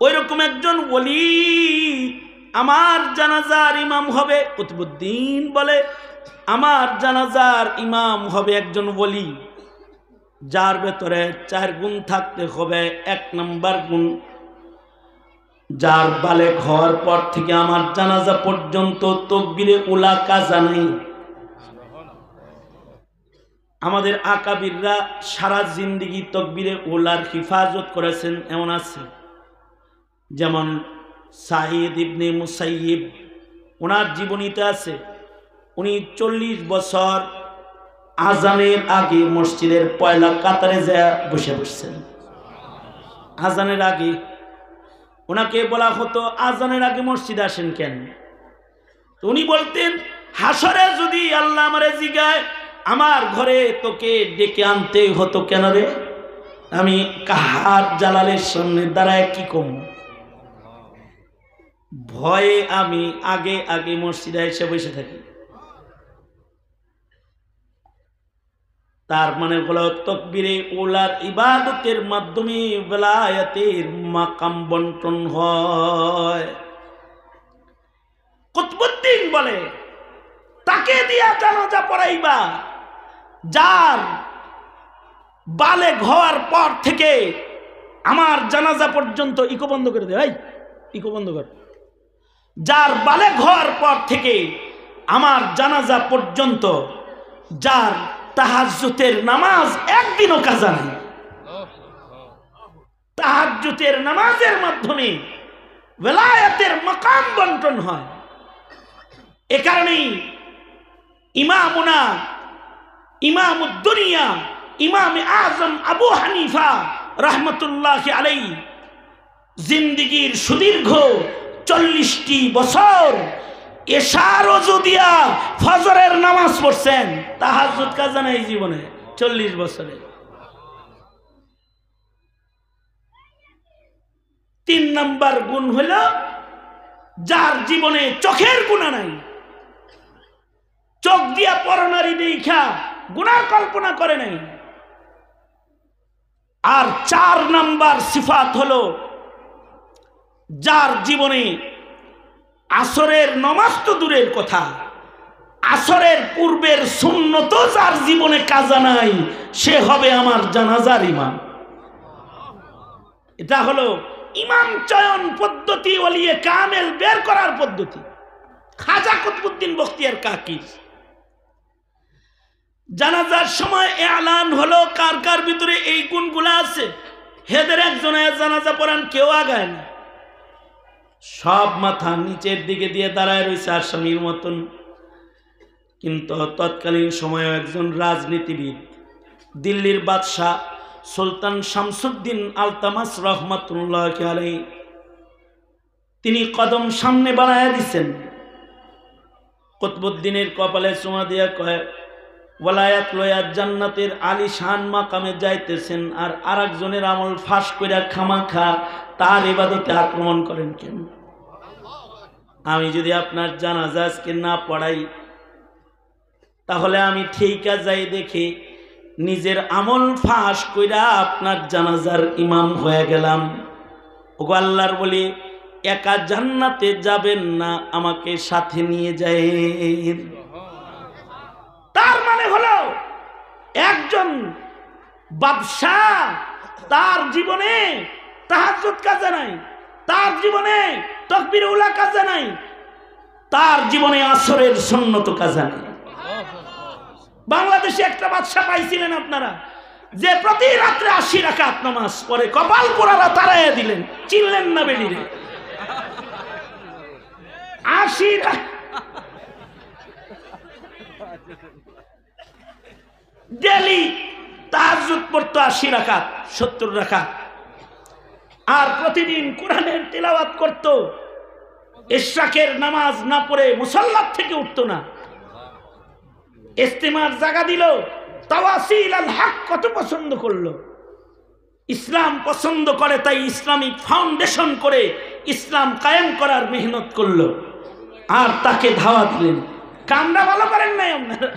ওই রকম একজন ওলি আমার জানাজার ইমাম হবে, কুতুবউদ্দিন বলে আমার জানাজার ইমাম হবে একজন ওলি, যার ভেতরে 4 গুণ থাকতে হবে। 1 নম্বর গুণ, যার বালেগ হওয়ার পর থেকে আমার জানাজা পর্যন্ত তাকবীরে উলা কাজা নেই। আমাদের আকাবিররা সারা জিন্দেগি তাকবীরে উলার হিফাজত করেছেন, এমন আছে যেমন সাঈদ ইবনে মুসাইয়িব, ওনার জীবনীতে আছে উনি 40 বছর আজানের আগে মসজিদের পয়লা কাতারে যায় বসে বসছেন। আজানের আগে ওনাকে বলা হতো আজানের আগে মসজিদে আসেন কেন? উনি বলতেন হাসরে যদি আল্লাহ আমারে জিগায় আমার ঘরে তোকে ডেকে আনতে হতো কেন রে, আমি কাহার জালালের সামনে দাঁড়ায় কি কম, ভয়ে আমি আগে আগে মসজিদে এসে বসে থাকি। তার মানে হলো তাকবীরে উলার ইবাদতের মাধ্যমে বেলায়েতের মাকাম বন্টন হয়। কুতুবউদ্দিন বলে তাকে দিয়া জানাজা পড়াইবা যার বালেগ হওয়ার পর থেকে আমার জানাজা পর্যন্ত, ইকো বন্ধ করে দে, ইকো বন্ধ কর, যার বালেগ হওয়ার পর থেকে আমার জানাজা পর্যন্ত যার তাহাজ্জুদের নামাজ একদিনও কাজা নেই, তাহাজ্জুদের নামাজের মাধ্যমে বেলায়েতের মাকাম বন্টন হয়। এ কারণেই ইমামুনা ইমামুদ দুনিয়া ইমাম আজম আবু হানিফা রাহমাতুল্লাহি আলাইহি জিন্দেগীর সুদীর্ঘ 40টি বছর এশার ওযু দিয়া ফজরের নামাজ পড়ছেন, তাহাজ্জুদ কাজা নাই জীবনে 40 বছরে। 3 নাম্বার গুণ হলো যার জীবনে চোখের গুনাহ নাই, চোখ দিয়া পরনারী দেখা গুনাহ কল্পনা করে নাই। আর 4 নাম্বার সিফাত হলো যার জীবনে আসরের নামাজ তো দূরের কথা, আসরের পূর্বের সুন্নত যার জীবনে কাজা নাই সে হবে আমার জানাজার ইমাম। এটা হলো ইমাম চয়ন পদ্ধতি, ওলিয়ে কামেল বের করার পদ্ধতি। খাজা কুতুবউদ্দিন বখতিয়ার কাকি জানাজার সময় এলান হলো কার কার ভিতরে এই গুণগুলো আছে, হেদের একজনে জানাজা পড়ান, কেউ আগায় না, সব মাথা নিচের দিকে দিয়ে দাঁড়ায় রয়েছে আসামির মতন। কিন্তু তৎকালীন সময়ে একজন রাজনীতিবিদ, দিল্লির বাদশাহ সুলতান শামসুদ্দিন আলতামাস রহমাতুল্লাহি আলাইহি, তিনি কদম সামনে বাড়ায় দিচ্ছেন, কুতুবউদ্দিনের কপালে চুমা দিয়া কয় ওয়ালায়াত লয়া জান্নাতের আলিশান মাকামে যাইতেছেন, আর আরেকজনের আমল ফাঁস কইরা খামাখা তার ইবাদতে আক্রমণ করেন কেন? আমি যদি আপনার জানাজা আজকে না পড়াই তাহলে আমি ঠিকা যাই দেখি নিজের আমল ফাঁস কইরা আপনার জানাজার ইমাম হয়ে গেলাম। ওগো আল্লাহর বলি একা জান্নাতে যাবেন না, আমাকে সাথে নিয়ে যায়েন। তার মানে হলো একজন বাদশাহ তার জীবনে তাহাজ্জুদ কাজা নাই, তার জীবনে তাকবীর উলা কাজা নাই, তার জীবনে আসরের সুন্নত কাজা নাই। বাংলাদেশে একটা বাদশাহ পাইছিলেন আপনারা যে প্রতি রাত্রে 80 রাকাত নামাজ পড়ে, কপাল পোড়ারা তারাইয়া দিলেন, চিনলেন না বেরিয়ে 80 ডেলি তাহাজ্জুদ পড়তো 80 রাকাত 70 রাকাত, আর প্রতিদিন কোরআনের তিলাওয়াত করত, ইশরাকের নামাজ না পড়ে মুসাল্লা থেকে উঠতো না। ইস্তেমার জায়গা দিল, তাওয়াসিল আল হক কত পছন্দ করলো, ইসলাম পছন্দ করে তাই ইসলামিক ফাউন্ডেশন করে ইসলাম কায়েম করার মেহনত করলো, আর তাকে ধাওয়া দিলেন। কামরা ভালো করেন নাই আপনারা,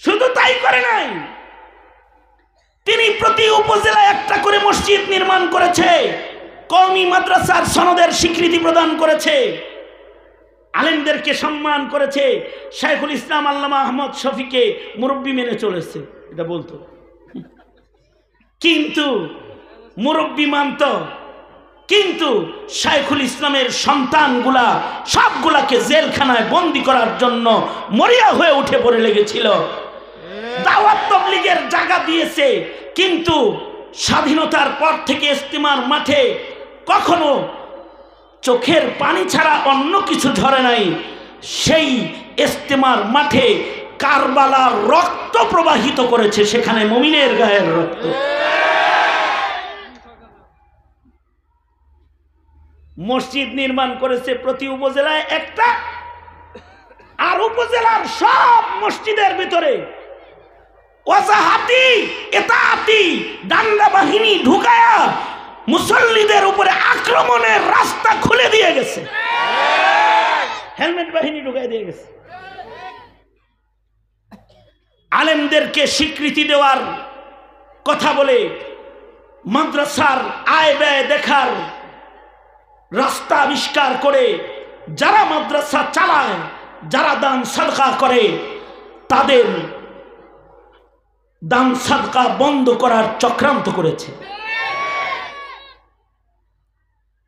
শুধু তাই করে নাই, তিনি প্রতি উপজেলায় একটা করে মসজিদ নির্মাণ করেছে, কওমি মাদ্রাসার সনদের স্বীকৃতি প্রদান করেছে, আলেমদেরকে সম্মান করেছে, শাইখুল ইসলাম আল্লামা আহমদ শফিকে মুরব্বী মেনে চলেছে, এটা বলতো। কিন্তু মুরব্বী মানত, কিন্তু শাইখুল ইসলামের সন্তানগুলা সবগুলাকে জেলখানায় বন্দি করার জন্য মরিয়া হয়ে উঠে পড়ে লেগেছিল। দাওয়াত তাবলীগের জায়গা দিয়েছে, কিন্তু স্বাধীনতার পর থেকে ইস্তেমার মাঠে কখনো চোখের পানি ছাড়া অন্য কিছু ঝরে নাই। সেই ইস্তেমার মাঠে কারবালার রক্ত প্রবাহিত করেছে, সেখানে মুমিনের গায়ের রক্ত। মসজিদ নির্মাণ করেছে প্রতি উপজেলায় একটা, আর উপজেলার সব মসজিদের ভিতরে ওয়াজাহাতি এতাআতি দাঙ্গা বাহিনী ঢুকায়া মুসল্লিদের উপরে আক্রমণের রাস্তা খুলে দিয়ে গেছে, হেলমেট বাহিনী ঢুকাই দিয়ে গেছে। আলেমদেরকে স্বীকৃতি দেওয়ার কথা বলে মাদ্রাসার আয় ব্যয় দেখার রাস্তা আবিষ্কার করে যারা মাদ্রাসা চালায়, যারা দান সাদকা করে, তাদের দান সাদকা বন্ধ করার চক্রান্ত করেছে।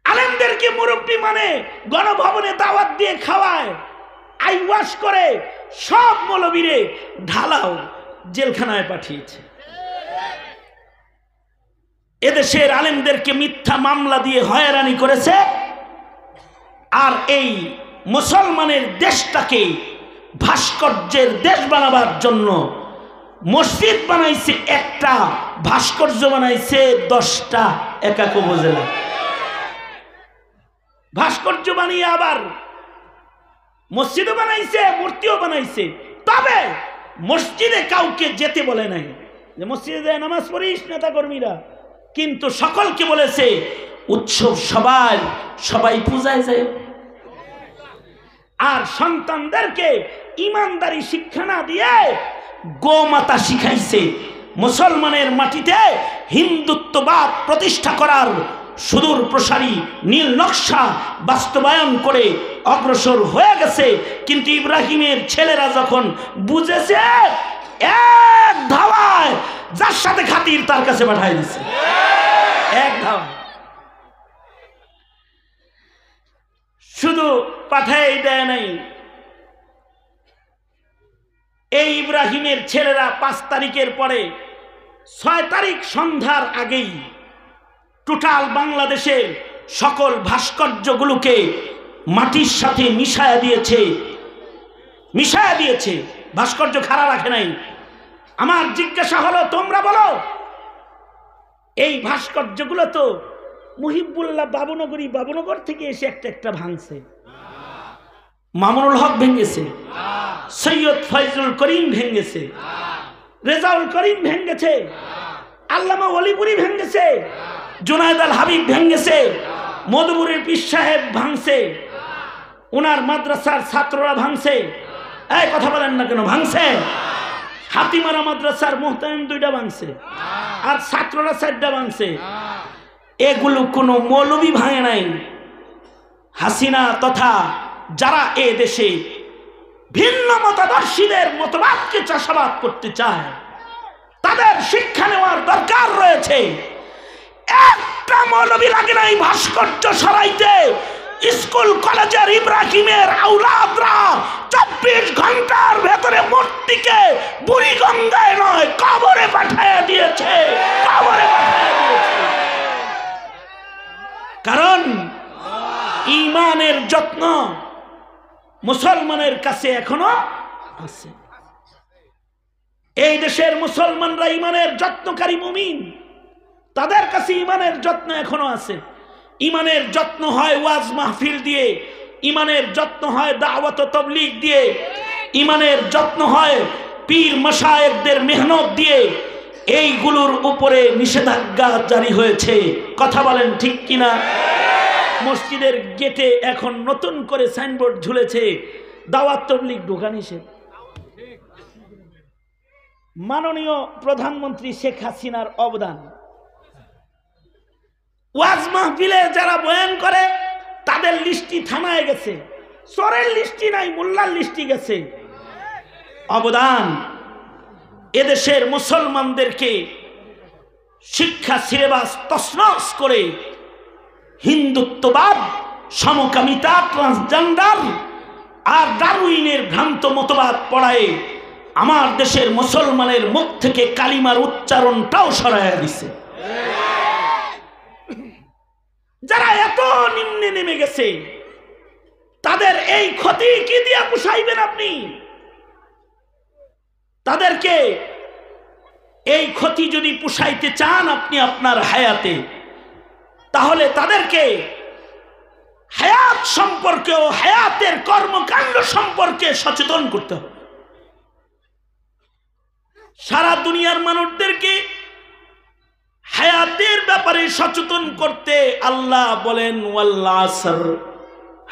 আলেমদেরকে মুরব্বী মানে গণভবনে দাওয়াত দিয়ে খাওয়ায়, আইওয়াশ করে সব মৌলবীরে ঢালাও জেলখানায় পাঠিয়েছে। এদেশের আলেমদেরকে মিথ্যা মামলা দিয়ে হয়রানি করেছে, আর এই মুসলমানের দেশটাকে ভাস্কর্যের দেশ বানাবার জন্য মসজিদ বানাইছে একটা, ভাস্কর্য বানাইছে 10টা এক এক উপজেলা। ভাস্কর্য বানিয়ে আবার মসজিদও বানাইছে, মূর্তিও বানাইছে, তবে মসজিদে কাউকে যেতে বলে নাই যে মসজিদে যায় নামাজ পড়িস নেতা কর্মীরা, কিন্তু সকলকে বলেছে উৎসব সবাই পূজায় যায়। আর সন্তানদেরকে ইমানদারি শিক্ষা না দিয়ে গোমাতা শিখাইছে। মুসলমানের মাটিতে হিন্দুত্ববাদ প্রতিষ্ঠা করার সুদূর প্রসারী নীল নকশা বাস্তবায়ন করে অগ্রসর হয়ে গেছে, কিন্তু ইব্রাহিমের ছেলেরা যখন বুঝেছে, এক ধাওয়ায় যার সাথে খাতির তার কাছে পাঠাই দিচ্ছে, এক ধাওয়ায়। শুধু পাঠাই দেয় নাই, এই ইব্রাহিমের ছেলেরা 5 তারিখের পরে 6 তারিখ সন্ধ্যার আগেই টোটাল বাংলাদেশের সকল ভাস্কর্যগুলোকে মাটির সাথে মিশায়া দিয়েছে, ভাস্কর্য খাড়া রাখে নাই। আমার জিজ্ঞাসা হলো, তোমরা বলো এই ভাস্কর্যগুলো তো মুহিবুল্লাহ বাবুনগর থেকে এসে একটা ভাঙছে, মামুনুল হক ভেঙেছে, সৈয়দ ফয়জুল করিম ভেঙেছে, রেজাউল করিম ভেঙেছে, আল্লামা ওলিপুরি ভেঙেছে, জুনায়েদ আল হাবিব ভেঙেছে, মধুপুরের পীর সাহেব ভাঙছে, ওনার মাদ্রাসার ছাত্ররা ভাঙছে। এই কথা বলেন না কেন? ভাঙছে। হাতিমারা মাদ্রাসার মুহতামিম 2টা ভাঙছে, আর ছাত্ররা 4টা ভাঙছে। এগুলো কোনো মৌলবী ভাঙে নাই। হাসিনা তথা যারা এ দেশে ভিন্ন মতাদর্শীদের মতবাদকে চাষাবাদ করতে চায়, তাদের শিক্ষা নেওয়ার দরকার রয়েছে। একটা মৌলবী লাগে নাই ভাস্কর্য সরাইতে। স্কুল কলেজের ইব্রাহিমের আওলাদরা 24 ঘন্টার ভেতরে মূর্তিকে বুড়িগঙ্গায় নয় কবরে পাঠিয়ে দিয়েছে, কারণ ঈমানের যত্ন মুসলমানের কাছে এখনো আছে। এই দেশের মুসলমানরা ঈমানের যত্নকারী মুমিন, তাদের কাছে ঈমানের যত্ন এখনো আছে। ঈমানের যত্ন হয় ওয়াজ মাহফিল দিয়ে, ঈমানের যত্ন হয় দাওয়াত ও তাবলীগ দিয়ে, ঈমানের যত্ন হয় পীর মাশায়েখদের মেহনত দিয়ে। এইগুলোর উপরে নিষেধাজ্ঞা জারি হয়েছে। কথা বলেন ঠিক কিনা? মসজিদের গেটে এখন নতুন করে সাইনবোর্ড ঝুলেছে, দাওয়াত তাবলীগ ঢোকা নিষেধ। মাননীয় প্রধানমন্ত্রী শেখ হাসিনার অবদান, ওয়াজ মাহফিলে যারা বয়ান করে তাদের লিস্টি থানায় গেছে, চোরের লিস্টি নাই, মোল্লার লিস্টি গেছে। অবদান এদেশের মুসলমানদেরকে শিক্ষা সিলেবাস তছনছ করে হিন্দুত্ববাদ, সমকামিতা, ট্রান্সজেন্ডার আর ডারউইনের ভ্রান্ত মতবাদ পড়ায় আমার দেশের মুসলমানের মুখ থেকে কালিমার উচ্চারণটাও সরাইয়া দিছে। যারা এত নিম্নে নেমে গেছে তাদের এই ক্ষতি কি দিয়া পুষাইবেন আপনি? তাদেরকে এই ক্ষতি যদি পুষাইতে চান আপনি আপনার হায়াতে, তাহলে তাদেরকে হায়াত সম্পর্কে ও হায়াতের কর্মকাণ্ড সম্পর্কে সচেতন করতে হবে। সারা দুনিয়ার মানুষদেরকে হায়াতের ব্যাপারে সচেতন করতে আল্লাহ বলেন ওয়াল আসর,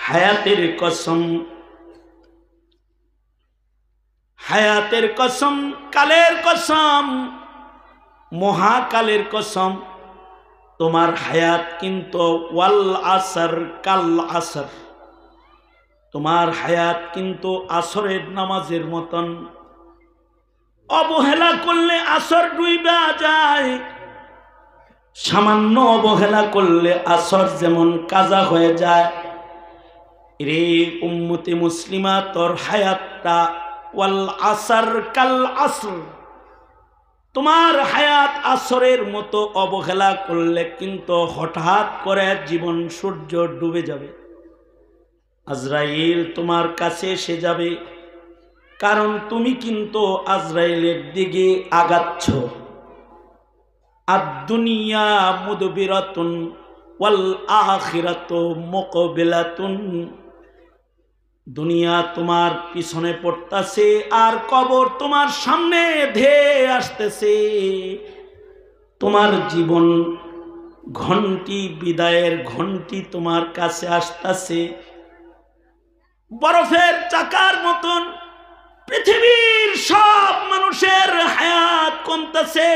হায়াতের কসম, হায়াতের কসম, কালের কসম, মহাকালের কসম, তোমার হায়াত কিন্তু ওয়াল আসর, কাল আসর, তোমার হায়াত কিন্তু আসরের নামাজের মতন। অবহেলা করলে আসর ডুইবা যায়, সামান্য অবহেলা করলে আসর যেমন কাজা হয়ে যায়। রে উম্মতে মুসলিমা, তোর হায়াতটা ওয়াল আসর কাল আসর, তোমার হায়াত আসরের মতো অবহেলা করলে কিন্তু হঠাৎ করে জীবন সূর্য ডুবে যাবে। আজরাইল তোমার কাছে এসে যাবে, কারণ তুমি কিন্তু আজরাইলের দিকে আগাচ্ছ। আদ-দুনিয়া মুদবিরাতুন ওয়াল আখিরাতু মুকবিলাতুন, দুনিয়া তোমার পিছনে পড়তাছে আর কবর তোমার সামনে ধেয়ে আসতেছে। তোমার জীবন ঘন্টি, বিদায়ের ঘন্টি তোমার কাছে আসতেছে। বরফের চাকার মতন পৃথিবীর সব মানুষের হায়াত কমতেছে,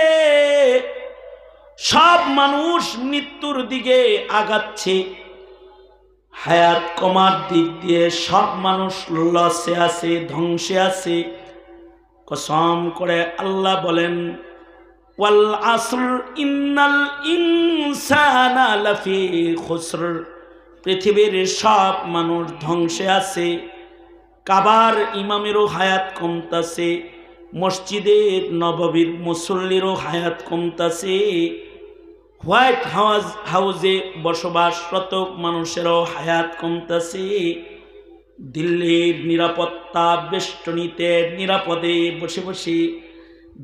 সব মানুষ মৃত্যুর দিকে আগাচ্ছে। হায়াত কমার দিক দিয়ে সব মানুষ লসে আছে, ধ্বংসে আছে। কসম করে আল্লাহ বলেন ওয়াল আসর ইন্নাল ইনসানা লাফি খুসর, পৃথিবীর সব মানুষ ধ্বংসে আছে। কাবার ইমামেরও হায়াত কমতাছে, মসজিদে নববীর মুসল্লিরও হায়াত কমতাছে, হোয়াইট হাউসে বসবাসরত মানুষেরও হায়াত কমতাছে, দিল্লির নিরাপত্তা বেষ্টনীতে নিরাপদে বসে বসে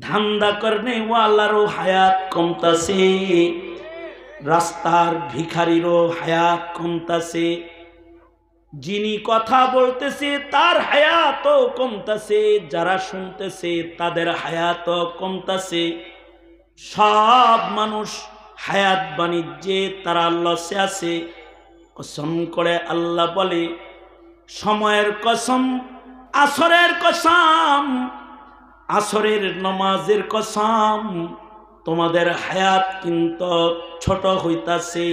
ধান্দা করনে ওয়ালারও হায়াত কমতাছে, রাস্তার ভিখারিরও হায়াত কমতাছে, যিনি কথা বলতেছে তার হায়াতও কমতাছে, যারা শুনতেছে তাদের হায়াতও কমতাছে। সব মানুষ হায়াত বাণিজ্যে তারা লসে আছে। কসম করে আল্লাহ বলে সময়ের কসম, আসরের কসম, আসরের নামাজের কসম, তোমাদের হায়াত কিন্তু ছোট হইতাছে।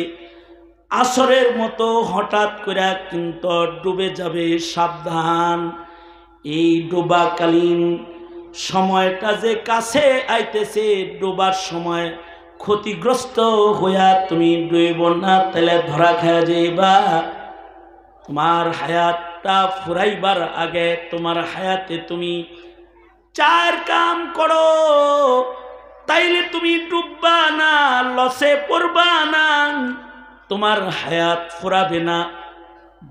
আসরের মতো হঠাৎ করে কিন্তু ডুবে যাবে, সাবধান। এই ডোবাকালীন সময়টা যে কাছে আইতেছে, ডোবার সময় ক্ষতিগ্রস্ত হইয়া তুমি ডুইব না, তাহলে ধরা খায়া যাইবা। তোমার হায়াতটা ফুরাইবার আগে তোমার হায়াতে তুমি 4 কাম করো, তাইলে তুমি ডুববা না, লসে পড়বা না, তোমার হায়াত ফুরাবে না।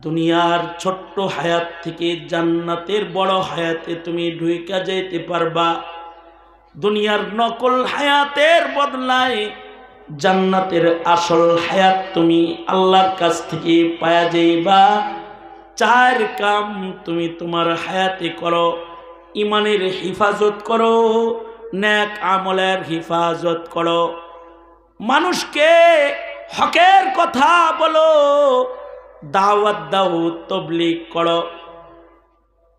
দুনিয়ার ছোট্ট হায়াত থেকে জান্নাতের বড় হায়াতে তুমি ঢুইকা যাইতে পারবা। দুনিয়ার নকল হায়াতের বদলায় জান্নাতের আসল হায়াত তুমি আল্লাহর কাছ থেকে পায়া যাইবা। 4 কাম তুমি তোমার হায়াতে করো। ইমানের হিফাজত করো, নেক আমলের হিফাজত করো, মানুষকে হকের কথা বলো, দাওয়াত দাও, তবলিগ করো,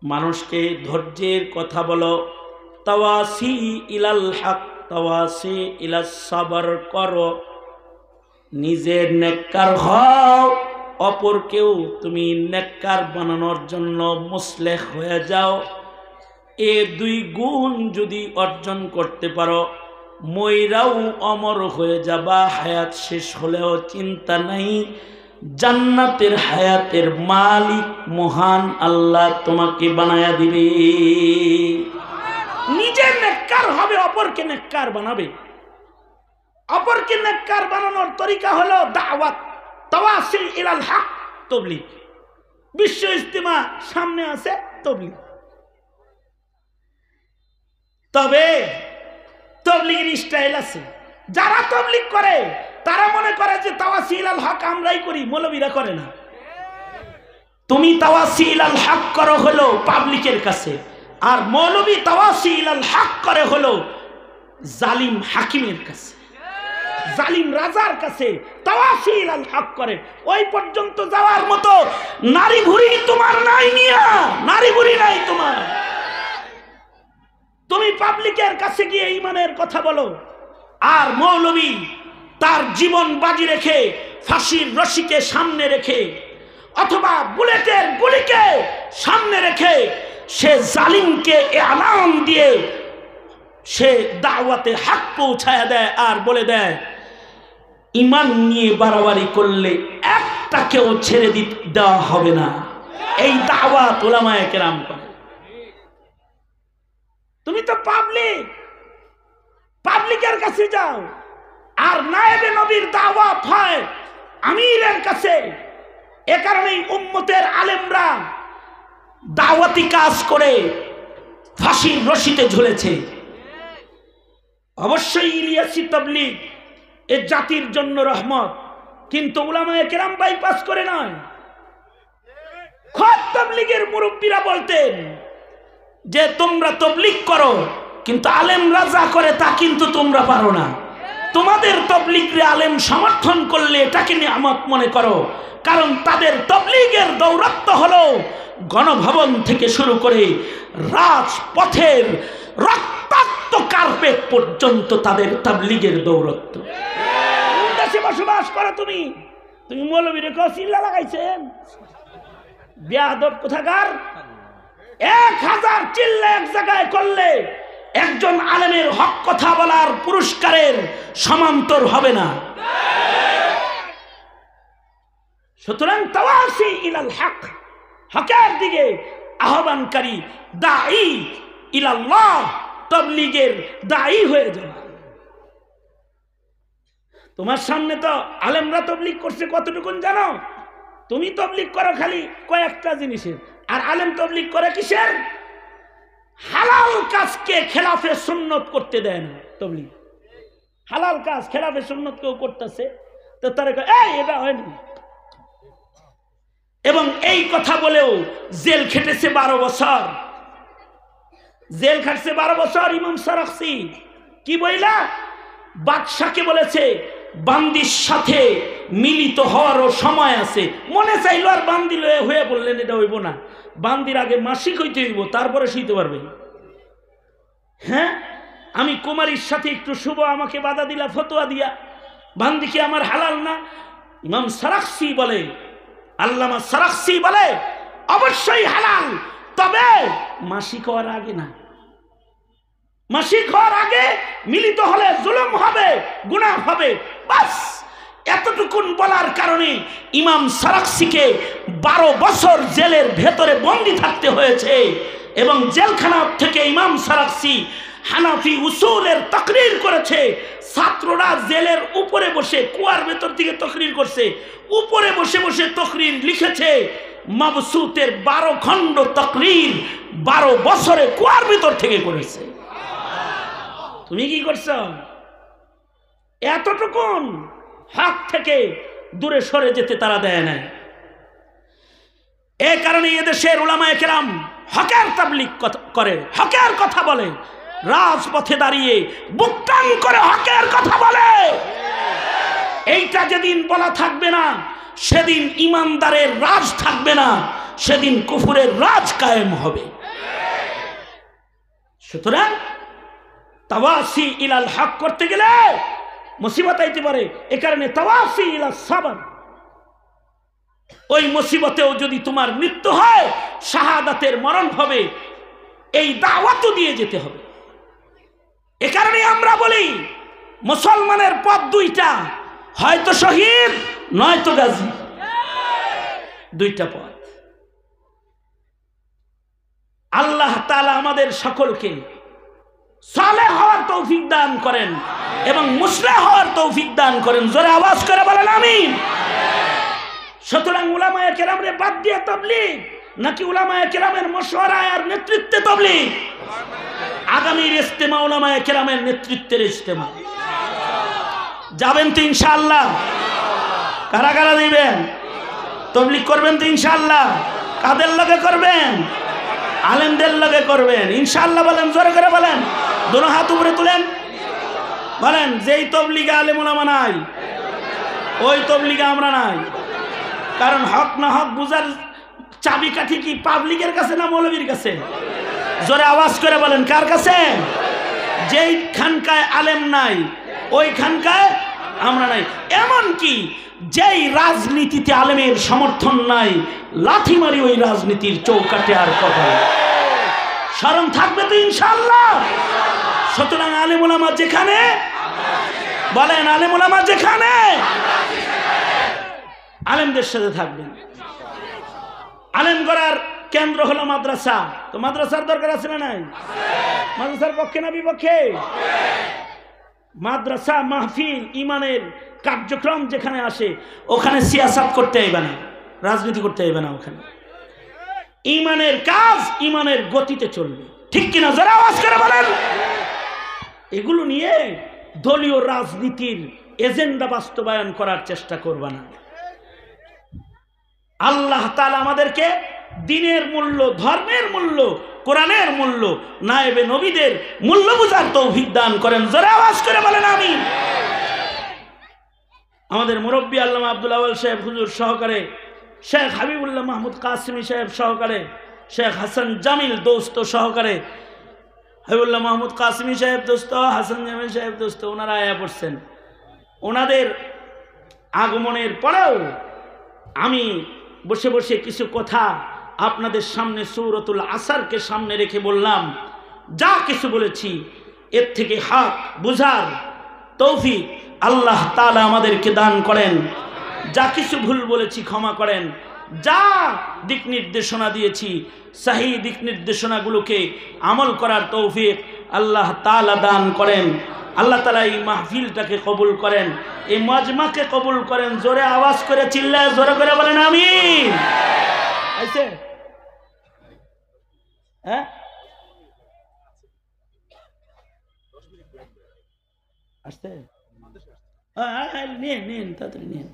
মানুষকে ধৈর্যের কথা বলো, তাওয়াসি ইলাল হক, তাওয়াসি ইলাস সাবর করো, নিজের নেককার হও, অপরকেও তুমি নেককার বানানোর জন্য মুসলেহ হয়ে যাও। এ দুই গুণ যদি অর্জন করতে পারো, মইরাও অমর হয়ে যাবা, হায়াত শেষ হলেও চিন্তা নাই, জান্নাতের হায়াতের মালিক মহান আল্লাহ তোমাকে বানায়া দিবে। নিজে নেককার হবে, অপরকে নেককার বানাবে। অপরকে নেককার বানানোর তরিকা হলো দাওয়াত, তাওয়াসিল ইলাল হক, তাবলীগ। বিশ্ব ইজতিমা সামনে আছে, তাবলীগ। তবে তাবলীগের স্টাইল আছে। যারা তাবলীগ করে তারা মনে করে যে তাওয়াসিল আল হক আমরাই করি, মৌলবীরা করে না। তুমি তাওয়াসিল আল হক করো হলো পাবলিকের কাছে, আর মৌলবী তাওয়াসিল আল হক করে হলো জালিম হাকিমের কাছে, জালিম রাজার কাছে তাওয়াসিল আল হক করে। ওই পর্যন্ত যাওয়ার মতো নারী ভুরি তোমার নাই, নিয়া নারী ভুরি নাই তোমার। তুমি পাবলিকের কাছে গিয়ে ঈমানের কথা বলো, আর মৌলবী তার জীবন বাজি রেখে, ফাঁসির রশিকে সামনে রেখে অথবা বুলেটের গুলিকে সামনে রেখে সে জালিমকে এলান দিয়ে সে দাওয়াতে হক পৌঁছায় দেয়, আর বলে দেয় ঈমান নিয়ে বাড়াবাড়ি করলে একটাকেও ছেড়ে দেওয়া হবে না। এই দাওয়াত উলামায়ে কেরাম করে। তুমি তো পাবলিকের কাছে যাও, আর নায়েবে নবীর দাওয়াত হয় আমিরের কাছে। এ কারণেই উম্মতের আলেমরা দাওয়াতি কাজ করে ফাঁসির রশিতে ঝুলেছে। অবশ্যই ইলিয়াসি তাবলীগ এ জাতির জন্য রহমত, কিন্তু উলামায়ে কেরাম বাইপাস করে নয়। খোদ তাবলীগের মুরব্বীরা বলতেন যে তোমরা তাবলীগ করো, কিন্তু আলেমরা যা করে তা কিন্তু তোমরা পারো না। তোমাদের তাবলীগরে আলেম সমর্থন করলে এটাকে নিয়ামত মনে করো, কারণ তাদের তাবলীগের দৌরাত্ম্য হলো গণভবন থেকে শুরু করে রাজপথের রক্তাক্ত কার্পেট পর্যন্ত তাদের তাবলীগের দৌরাত্ম্য। দেশে বসবাস করো তুমি মৌলবীরে চিল্লা লাগাইছেন, বেয়াদব কোথাকার। 1000 চিল্লা এক জায়গায় করলে একজন আলেমের হক কথা বলার পুরস্কারের সমান্তর হবে না। সুতরাং তাওয়াসি ইলাল হক, হকের দিকে আহ্বানকারী দাঈ ইলাল্লাহ, তাবলীগের দাঈ হয়ে যাওয়া। তোমার সামনে তো আলেমরা তাবলীগ করছে কতটুকুন জানো? তুমি তাবলীগ করো খালি কয়েকটা জিনিসের, আর আলেম তাবলীগ করে কিসের? হালাল কাজকে খেলাফে সুন্নত করতে দেয় না তাবলীগ। হালাল কাজ খেলাফে সুন্নত কেউ করতেছে তো তারা এই এটা হয়নি। এবং এই কথা বলেও জেল খেটেছে 12 বছর, জেল খাটছে 12 বছর ইমাম সারাখসি। কি বইলা? বাদশাকে বলেছে বান্দির সাথে মিলিত হওয়ারও সময় আছে। মনে চাইল আর বান্দি হয়ে বললেন এটা হইব না, বান্দির আগে মাসিক হইতে হইব, তারপরে শুইতে পারবে। হ্যাঁ, আমি কুমারীর সাথে একটু শুভ, আমাকে বাধা দিলা ফতোয়া দিয়া, বান্দি কি আমার হালাল না? ইমাম সারাখসি বলে, আল্লামা সারাখসি বলে অবশ্যই হালাল, তবে মাসিক হওয়ার আগে না। মাসিক হওয়ার আগে মিলিত হলে জুলুম হবে, গুনাহ হবে। বাস এতটুকুন বলার কারণে ইমাম সারাখসিকে 12 বছর জেলের ভেতরে বন্দী থাকতে হয়েছে। এবং জেলখানা থেকে ইমাম সারাখসি হানাফি উসুলের তাকরীর করেছে। ছাত্ররা জেলের উপরে বসে, কুয়ার ভেতর থেকে তাকরীর করছে, উপরে বসে বসে তাকরীর লিখেছে। মাবসুতের 12 খণ্ড তাকরীর 12 বছরে কুয়ার ভেতর থেকে করেছে। তুমি কি করছো? এতটুকুন হক থেকে দূরে সরে যেতে তারা দেয় না। এই কারণে এদেশের উলামায়ে কেরাম হকের তাবলীগ করে, হকের কথা বলে, রাজপথে দাঁড়িয়ে বুকটান করে হকের কথা বলে। এইটা যেদিন বলা থাকবে না, সেদিন ইমানদারের রাজ থাকবে না, সেদিন কুফরের রাজ কায়েম হবে। সুতরাং তাওয়াসি ইলাল হক করতে গেলে মুসিবত আইতে পারে, এ কারণে তাওয়াফি ইলা সাবর, ওই মুসিবতেও যদি তোমার মৃত্যু হয় শাহাদাতের মরণ হবে, এই দাওয়াতও দিয়ে যেতে হবে। এ কারণে আমরা বলি মুসলমানের পথ দুইটা, হয়তো শহীদ নয়তো গাজী, দুইটা পথ। আল্লাহ তাআলা আমাদের সকলকে সালেহ হওয়ার তৌফিক দান করেন এবং মুসলিহ হওয়ার তৌফিক দান করেন। জোরে আওয়াজ করে বলেন আমিন। সুতরাং উলামায়ে কেরামরে বাদ দিয়ে তাবলীগ নাকি উলামায়ে কেরামের মশওয়ারায় আর নেতৃত্বে তাবলীগ? আগামীর ইজতেমা উলামায়ে কেরামের নেতৃত্বের ইজতেমা। যাবেন তো ইনশাআল্লাহ? কারা কারা দিবেন? তাবলীগ করবেন তো ইনশাআল্লাহ? কাদের লগে করবেন? আলেমদের লগে করবেন ইনশাআল্লাহ। বলেন, জোরে করে বলেন, দুনো হাত উপরে তুলেন, বলেন যেই তাবলীগে আলেম ওলামা নাই ওই তাবলীগে আমরা নাই। কারণ হক না হক বুঝার চাবিকাঠি কি পাবলিকের কাছে না মৌলবীর কাছে? জোরে আওয়াজ করে বলেন কার কাছে? যেই খানকায় আলেম নাই ওই খানকায় আমরা নাই। এমন কি যেই রাজনীতিতে আলেমের সমর্থন নাই, লাথি মারি ওই রাজনীতির চৌকাটে আর কথা শরম থাকবে তো ইনশাআল্লাহ। সুতরাং আলেম ওলামা যেখানে, বলেন আলেম ওলামা যেখানে, আলেমদের সাথে থাকবেন। আলেম করার কেন্দ্র হলো মাদ্রাসা। তো মাদ্রাসার দরকার আছে না নাই? মাদ্রাসার পক্ষে না বিপক্ষে? মাদ্রাসা মাহফিল ইমানের কার্যক্রম যেখানে আসে ওখানে সিয়াসাত করতে হইবে না, রাজনীতি করতে হইবে না। ওখানে ইমানের কাজ ইমানের গতিতে চলবে, ঠিক কিনা? যারা আওয়াজ করে বলেন। এগুলো নিয়ে দলীয় রাজনীতির এজেন্ডা বাস্তবায়ন করার চেষ্টা করবে না। আল্লাহ তাআলা আমাদেরকে দ্বীনের মূল্য, ধর্মের মূল্য, কোরআনের মূল্য, নায়েবে নবীদের মূল্য বুঝার তৌফিক দান করেন। যারা আওয়াজ করে বলেন আমিন। আমাদের মুরব্বী আল্লামা আব্দুল আউয়াল সাহেব হুজুর সহকারে, শেখ হাবিবুল্লাহ মাহমুদ কাসিমি সাহেব সহকারে, শেখ হাসান জামিল দোস্ত সহকারে, হাবিবুল্লাহ মাহমুদ কাসিমি সাহেব দোস্ত, হাসান জামিল সাহেব দোস্ত, ওনারা আয়া পড়ছেন। ওনাদের আগমনের পরেও আমি বসে বসে কিছু কথা আপনাদের সামনে সূরাতুল আসরকে সামনে রেখে বললাম। যা কিছু বলেছি এর থেকে হক বুঝার তৌফিক আল্লাহ তাআলা আমাদেরকে দান করেন। যা কিছু ভুল বলেছি ক্ষমা করেন। যা দিক নির্দেশনা দিয়েছি সহি দিক নির্দেশনাগুলোকে আমল করার তৌফিক আল্লাহ তাআলা দান করেন। আল্লাহ তাআলা এই মাহফিলটাকে কবুল করেন, এই মাজমাকে কবুল করেন। জোরে আওয়াজ করে চিল্লায় জোরে করে বলেন আমিন। আইছে? হ্যাঁ, আসছে? নিন নিন, তাড়াতাড়ি নিন।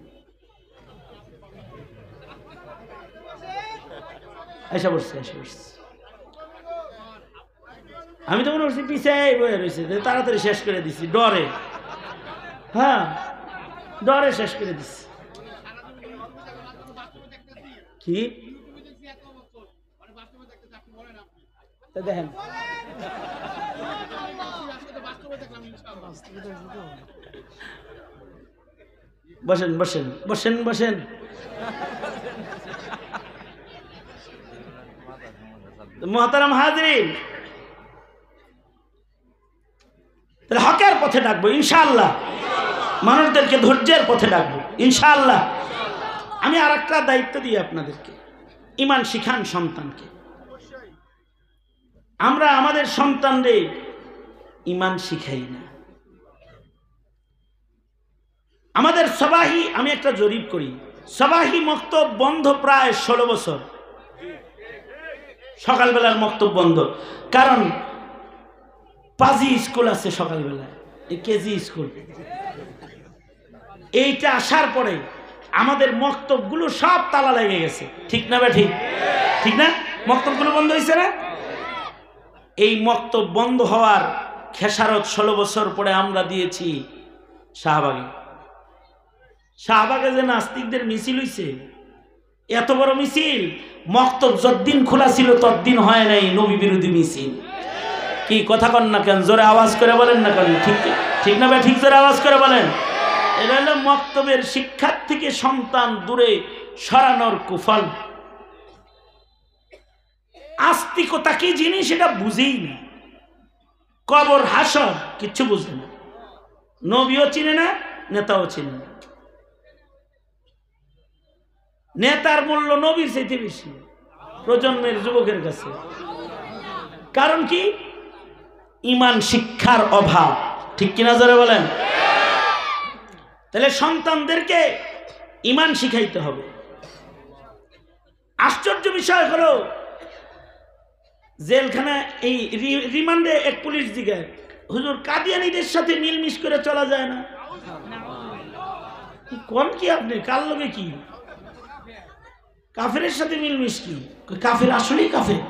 এসে বসছে, এসে বসছে। আমি তো মনে করছি পিছিয়ে বয়ে রয়েছে, তাড়াতাড়ি শেষ করে দিছি ডরে। হ্যাঁ, ডরে শেষ করে দিছি। কি দেখেন, বসেন বসেন বসেন বসেন। মুহতারাম হাজরিন, হকের পথে ডাকবো ইনশাআল্লাহ, মানুষদেরকে ধৈর্যের পথে ডাকবো ইনশাআল্লাহ। আমি আর একটা দায়িত্ব দিই আপনাদেরকে, ঈমান শিখান সন্তানকে। আমরা আমাদের সন্তানদের ঈমান শিখাই না। আমাদের সবাহি, আমি একটা জরিপ করি, সবাহি মক্তব বন্ধ প্রায় 16 বছর। সকালবেলার মক্তব বন্ধ, কারণ পাজি স্কুল আছে সকালবেলায়, কেজি স্কুল। এইটা আসার পরে আমাদের মক্তবগুলো সব তালা লেগে গেছে, ঠিক না বা ঠিক? ঠিক না? মক্তবগুলো বন্ধ হয়েছে না? এই মক্তব বন্ধ হওয়ার খেসারত 16 বছর পরে আমরা দিয়েছি শাহবাগে। শাহবাগে যে নাস্তিকদের মিছিল হইছে, এত বড় মিছিল, মক্তব যতদিন খোলা ছিল ততদিন হয় নাই নবী বিরোধী মিছিল। কি কথা কন না কেন? জোরে আওয়াজ করে বলেন না কেন? ঠিক ঠিক না ভাই? ঠিক করে আওয়াজ করে বলেন। এটা হলো মক্তবের শিক্ষার থেকে সন্তান দূরে সরানোর কুফল। আস্তিকতা কি জিনিস এটা বুঝেই না, কবর হাসর কিচ্ছু বুঝে না, নবীও চিনে না, নেতাও চিনে না। নেতার মূল্য নবীর চাইতে বেশি প্রজন্মের যুবকের কাছে। কারণ কি? ঈমান শিক্ষার অভাব। ঠিক কিনা জোরে বলেন? তাহলে সন্তানদেরকে ঈমান শিখাইতে হবে। আশ্চর্য বিষয় হলো জেলখানা এই রিমান্ডে এক পুলিশ জিজ্ঞাসা, হুজুর কাদিয়ানীদের সাথে মিলমিশ করে চলা যায় না? কোন কি আপনি কার লগে কি কাফেরের সাথে মিলমিশ কি? কাফের আসলেই কাফের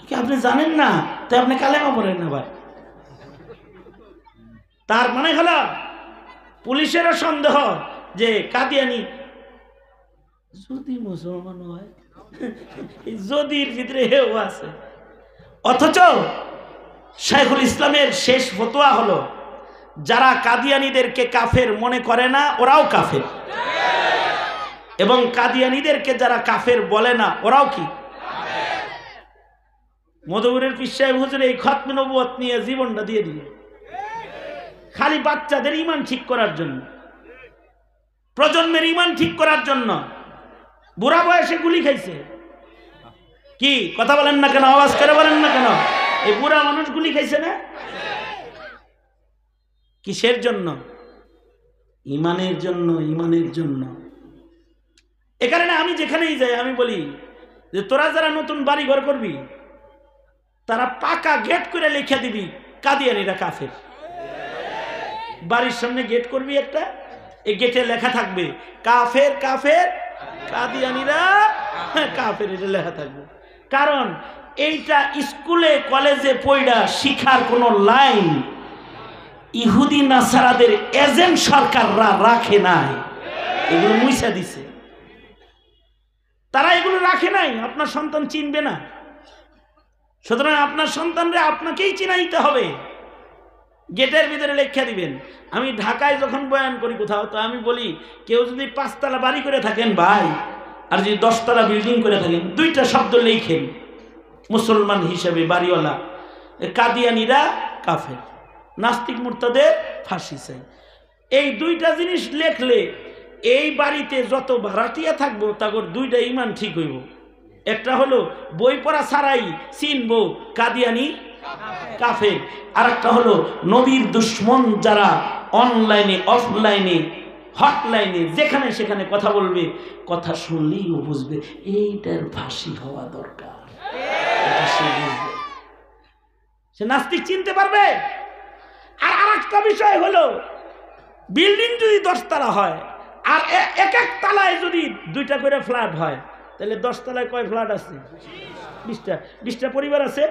কি আপনি জানেন না? তাই আপনি কালেমা পড়েন না ভাই। তার মানে হলো পুলিশেরও সন্দেহ যে কাদিয়ানী যদি মুসলমান হয়, যদির ভিতরে হেও আছে। অথচ শাইখুল ইসলামের শেষ ফতোয়া হলো যারা কাদিয়ানীদেরকে কাফের মনে করে না ওরাও কাফের, এবং কাদিয়ানীদেরকে যারা কাফের বলে না ওরাও কি? মধুপুরের পীর সাহেব হুজুর এই খতমে নবুয়ত নিয়ে জীবনটা দিয়ে দিল খালি বাচ্চাদের ঈমান ঠিক করার জন্য, প্রজন্মের ঈমান ঠিক করার জন্য। বুড়া বয়সে গুলি খাইছে কি? কথা বলেন না কেন? আওয়াজ করে বলেন না কেন? এই বুড়া মানুষ গুলি খাইছে না? কিসের জন্য? ঈমানের জন্য, ঈমানের জন্য। এ কারণে আমি যেখানেই যাই আমি বলি যে তোরা যারা নতুন বাড়ি ঘর করবি তারা পাকা গেট করে লিখে দিবি কাদিয়ানীরা কাফের। বাড়ির সামনে গেট করবি একটা, এই গেটে লেখা থাকবে কাফের কাফের, কাদিয়ানীরা কাফের, এটা লেখা থাকবে। কারণ এইটা স্কুলে কলেজে পড়া শিখার কোনো লাইন ইহুদি নাসারাদের এজেন্ট সরকাররা রাখে নাই, এগুলো মুইসা দিছে। তারা এগুলো রাখে নাই, আপনার সন্তান চিনবে না। সুতরাং আপনার সন্তানরা আপনাকেই চিনাইতে হবে। গেটের ভিতরে লেখা দিবেন। আমি ঢাকায় যখন বয়ান করি কোথাও, তো আমি বলি কেউ যদি 5 তলা বাড়ি করে থাকেন ভাই, আর যদি 10 তলা বিল্ডিং করে থাকেন, 2টা শব্দ লেখেন মুসলমান হিসেবে বাড়িওয়ালা, কাদিয়ানীরা কাফের, নাস্তিক মুরতাদের ফাঁসি চাই। এই 2টা জিনিস লেখলে এই বাড়িতে যত ভাড়াটিয়া থাকবো তাগর 2টা ঈমান ঠিক হইব। একটা হলো বই পড়া ছাড়াই চিনবো কাদিয়ানী কাফের, আর একটা হলো নবীর দুশ্মন যারা অনলাইনে অফলাইনে হটলাইনে যেখানে সেখানে কথা বলবে, কথা শুনলেই ও বুঝবে এইটার ফাঁসি হওয়া দরকার। সে নাস্তিক চিনতে পারবে। আর আরেকটা বিষয় হলো বিল্ডিং যদি 10 তলা হয় আর এক এক তলায় যদি 2টা করে ফ্ল্যাট হয়, তাহলে 10 তলায় কয় ফ্ল্যাট আছে? 20টা পরিবার আছে।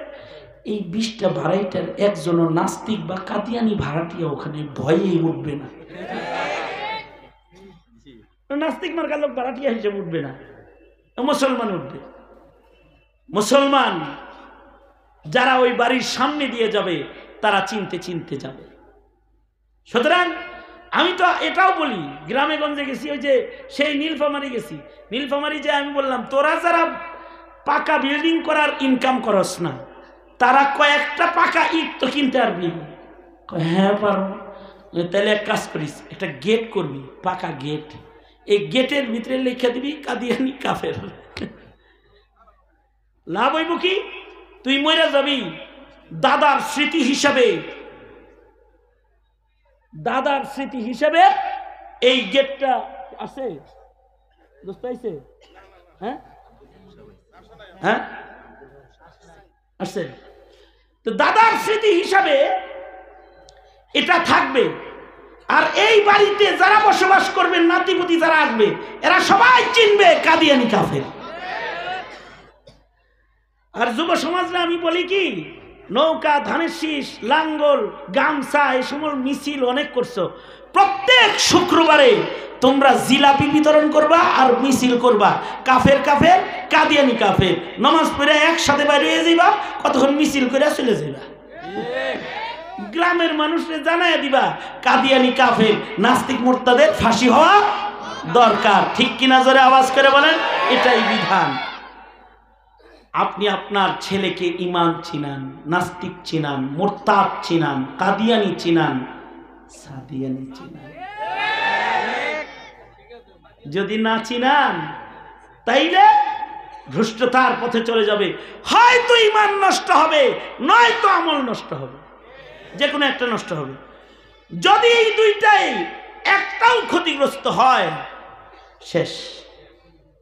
এই 20টা ভাড়াইটার একজনও নাস্তিক বা কাদিয়ানী ভাড়াটিয়া ওখানে ভয়েই উঠবে না। নাস্তিক মার্কা লোক ভাড়াটিয়া হিসেবে উঠবে না, মুসলমান উঠবে। মুসলমান যারা ওই বাড়ির সামনে দিয়ে যাবে তারা চিনতে চিনতে যাবে। সুতরাং আমি তো এটাও বলি, গ্রামে গঞ্জে গেছি, ওই যে সেই নীলফামারি গেছি, নীলফামারি যে আমি বললাম তোরা যারা পাকা বিল্ডিং করার ইনকাম করস না, তারা কয়েকটা পাকা ইট তো কিনতে পারবি। হ্যাঁ পারবো। তাহলে এক কাজ করিস, একটা গেট করবি, পাকা গেট। এই গেটের ভিতরে লিখে দিবি কাদিয়ানী কাফের। লাভ হইব কি? তুই মরে যাবি, দাদার স্মৃতি হিসাবে, দাদার স্মৃতি হিসাবে এই গেটটা আছে। বুঝতে পারছে? হ্যাঁ হ্যাঁ আছে। তো দাদার স্মৃতি হিসাবে এটা থাকবে। আর এই বাড়িতে যারা বসবাস করবে, নাতিপুতি যারা আসবে, এরা সবাই চিনবে কাদিয়ানী কাফের। আর যুব সমাজরা আমি বলি কি, নৌকা, ধানের শীষ, লাঙ্গল, গামছা এই সময় মিছিল অনেক করছো। প্রত্যেক শুক্রবারে তোমরা জিলাপি বিতরণ করবা আর মিছিল করবা, কাফের কাফের, কাদিয়ানী কাফের। নামাজ পড়ে একসাথে বাইরে হয়ে যাইবা, কতক্ষণ মিছিল করে চলে যাইবা। গ্রামের মানুষকে জানাইয়া দিবা কাদিয়ানি কাফের নাস্তিক মুরতাদের ফাঁসি হওয়া দরকার। ঠিক কিনা জোরে আওয়াজ করে বলেন, এটাই বিধান। আপনি আপনার ছেলেকে ইমান চিনান, নাস্তিক চিনান, মুরতাদ চিনান, কাদিয়ানি চিনান, সাদিয়ানি চিনান। যদি না চিনান তাইলে ভ্রষ্টতার পথে চলে যাবে। হয়তো ইমান নষ্ট হবে, নয়তো আমল নষ্ট হবে, যে কোনো একটা নষ্ট হবে। যদি এই দুইটাই একটাও ক্ষতিগ্রস্ত হয়, শেষ।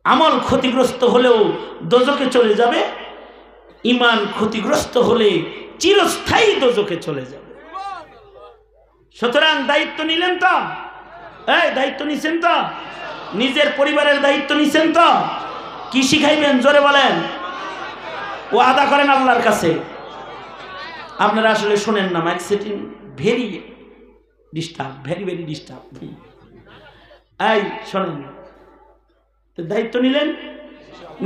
আমল ক্ষতিগ্রস্ত হলেও দোজখে চলে যাবে, ইমান ক্ষতিগ্রস্ত হলে চিরস্থায়ী দোজখে চলে যাবে। সুতরাং দায়িত্ব নিলেন তো? এই দায়িত্ব নিছেন তো? নিজের পরিবারের দায়িত্ব নিছেন তো? কি শিখাইবেন জোরে বলেন? ও আদা করেন আল্লাহর কাছে। আপনারা আসলে শোনেন না, mic setting very disturb, very very disturb. এই শোনেন, দায়িত্ব নিলেন,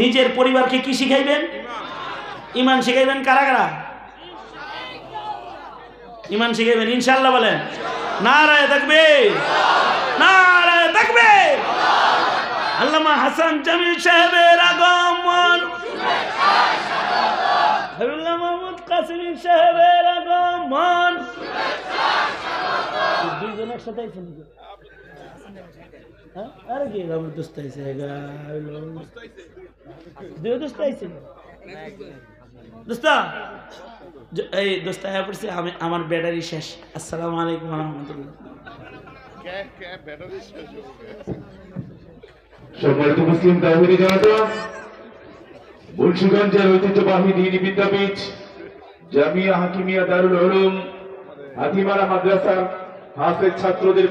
নিজের পরিবারকে কি শিখাইবেন? ইমান শিখাইবেন। কারা কারা ইমান শিখাইবেন ইনশাআল্লাহ? বলেন নারায়ে তাকবীর, নারায়ে তাকবীর। আল্লামা হাসান জামিল সাহেবের আগমন, হাবিবুল্লাহ মাহমুদ কাসিম সাহেবের আগমন। দুইজন একসাথে আইছেন? আরে কি আমার দোস্ত আইছে, দুই দোস্ত আইছে। দোস্ত এই দোস্ত আয়া পড়ছে, আমি আমার ব্যাটারি শেষ। আসসালামু আলাইকুম ওয়া রাহমাতুল্লাহ। সম্মানিত মুসলিম তাওহীদি জনতা, মুন্সিগঞ্জের ঐতিহ্যবাহী দ্বীনি বিদ্যাপীঠ জামিয়া হাকিমিয়া দারুল উলুম হাতিমারা মাদ্রাসার হাফেজ ছাত্রদের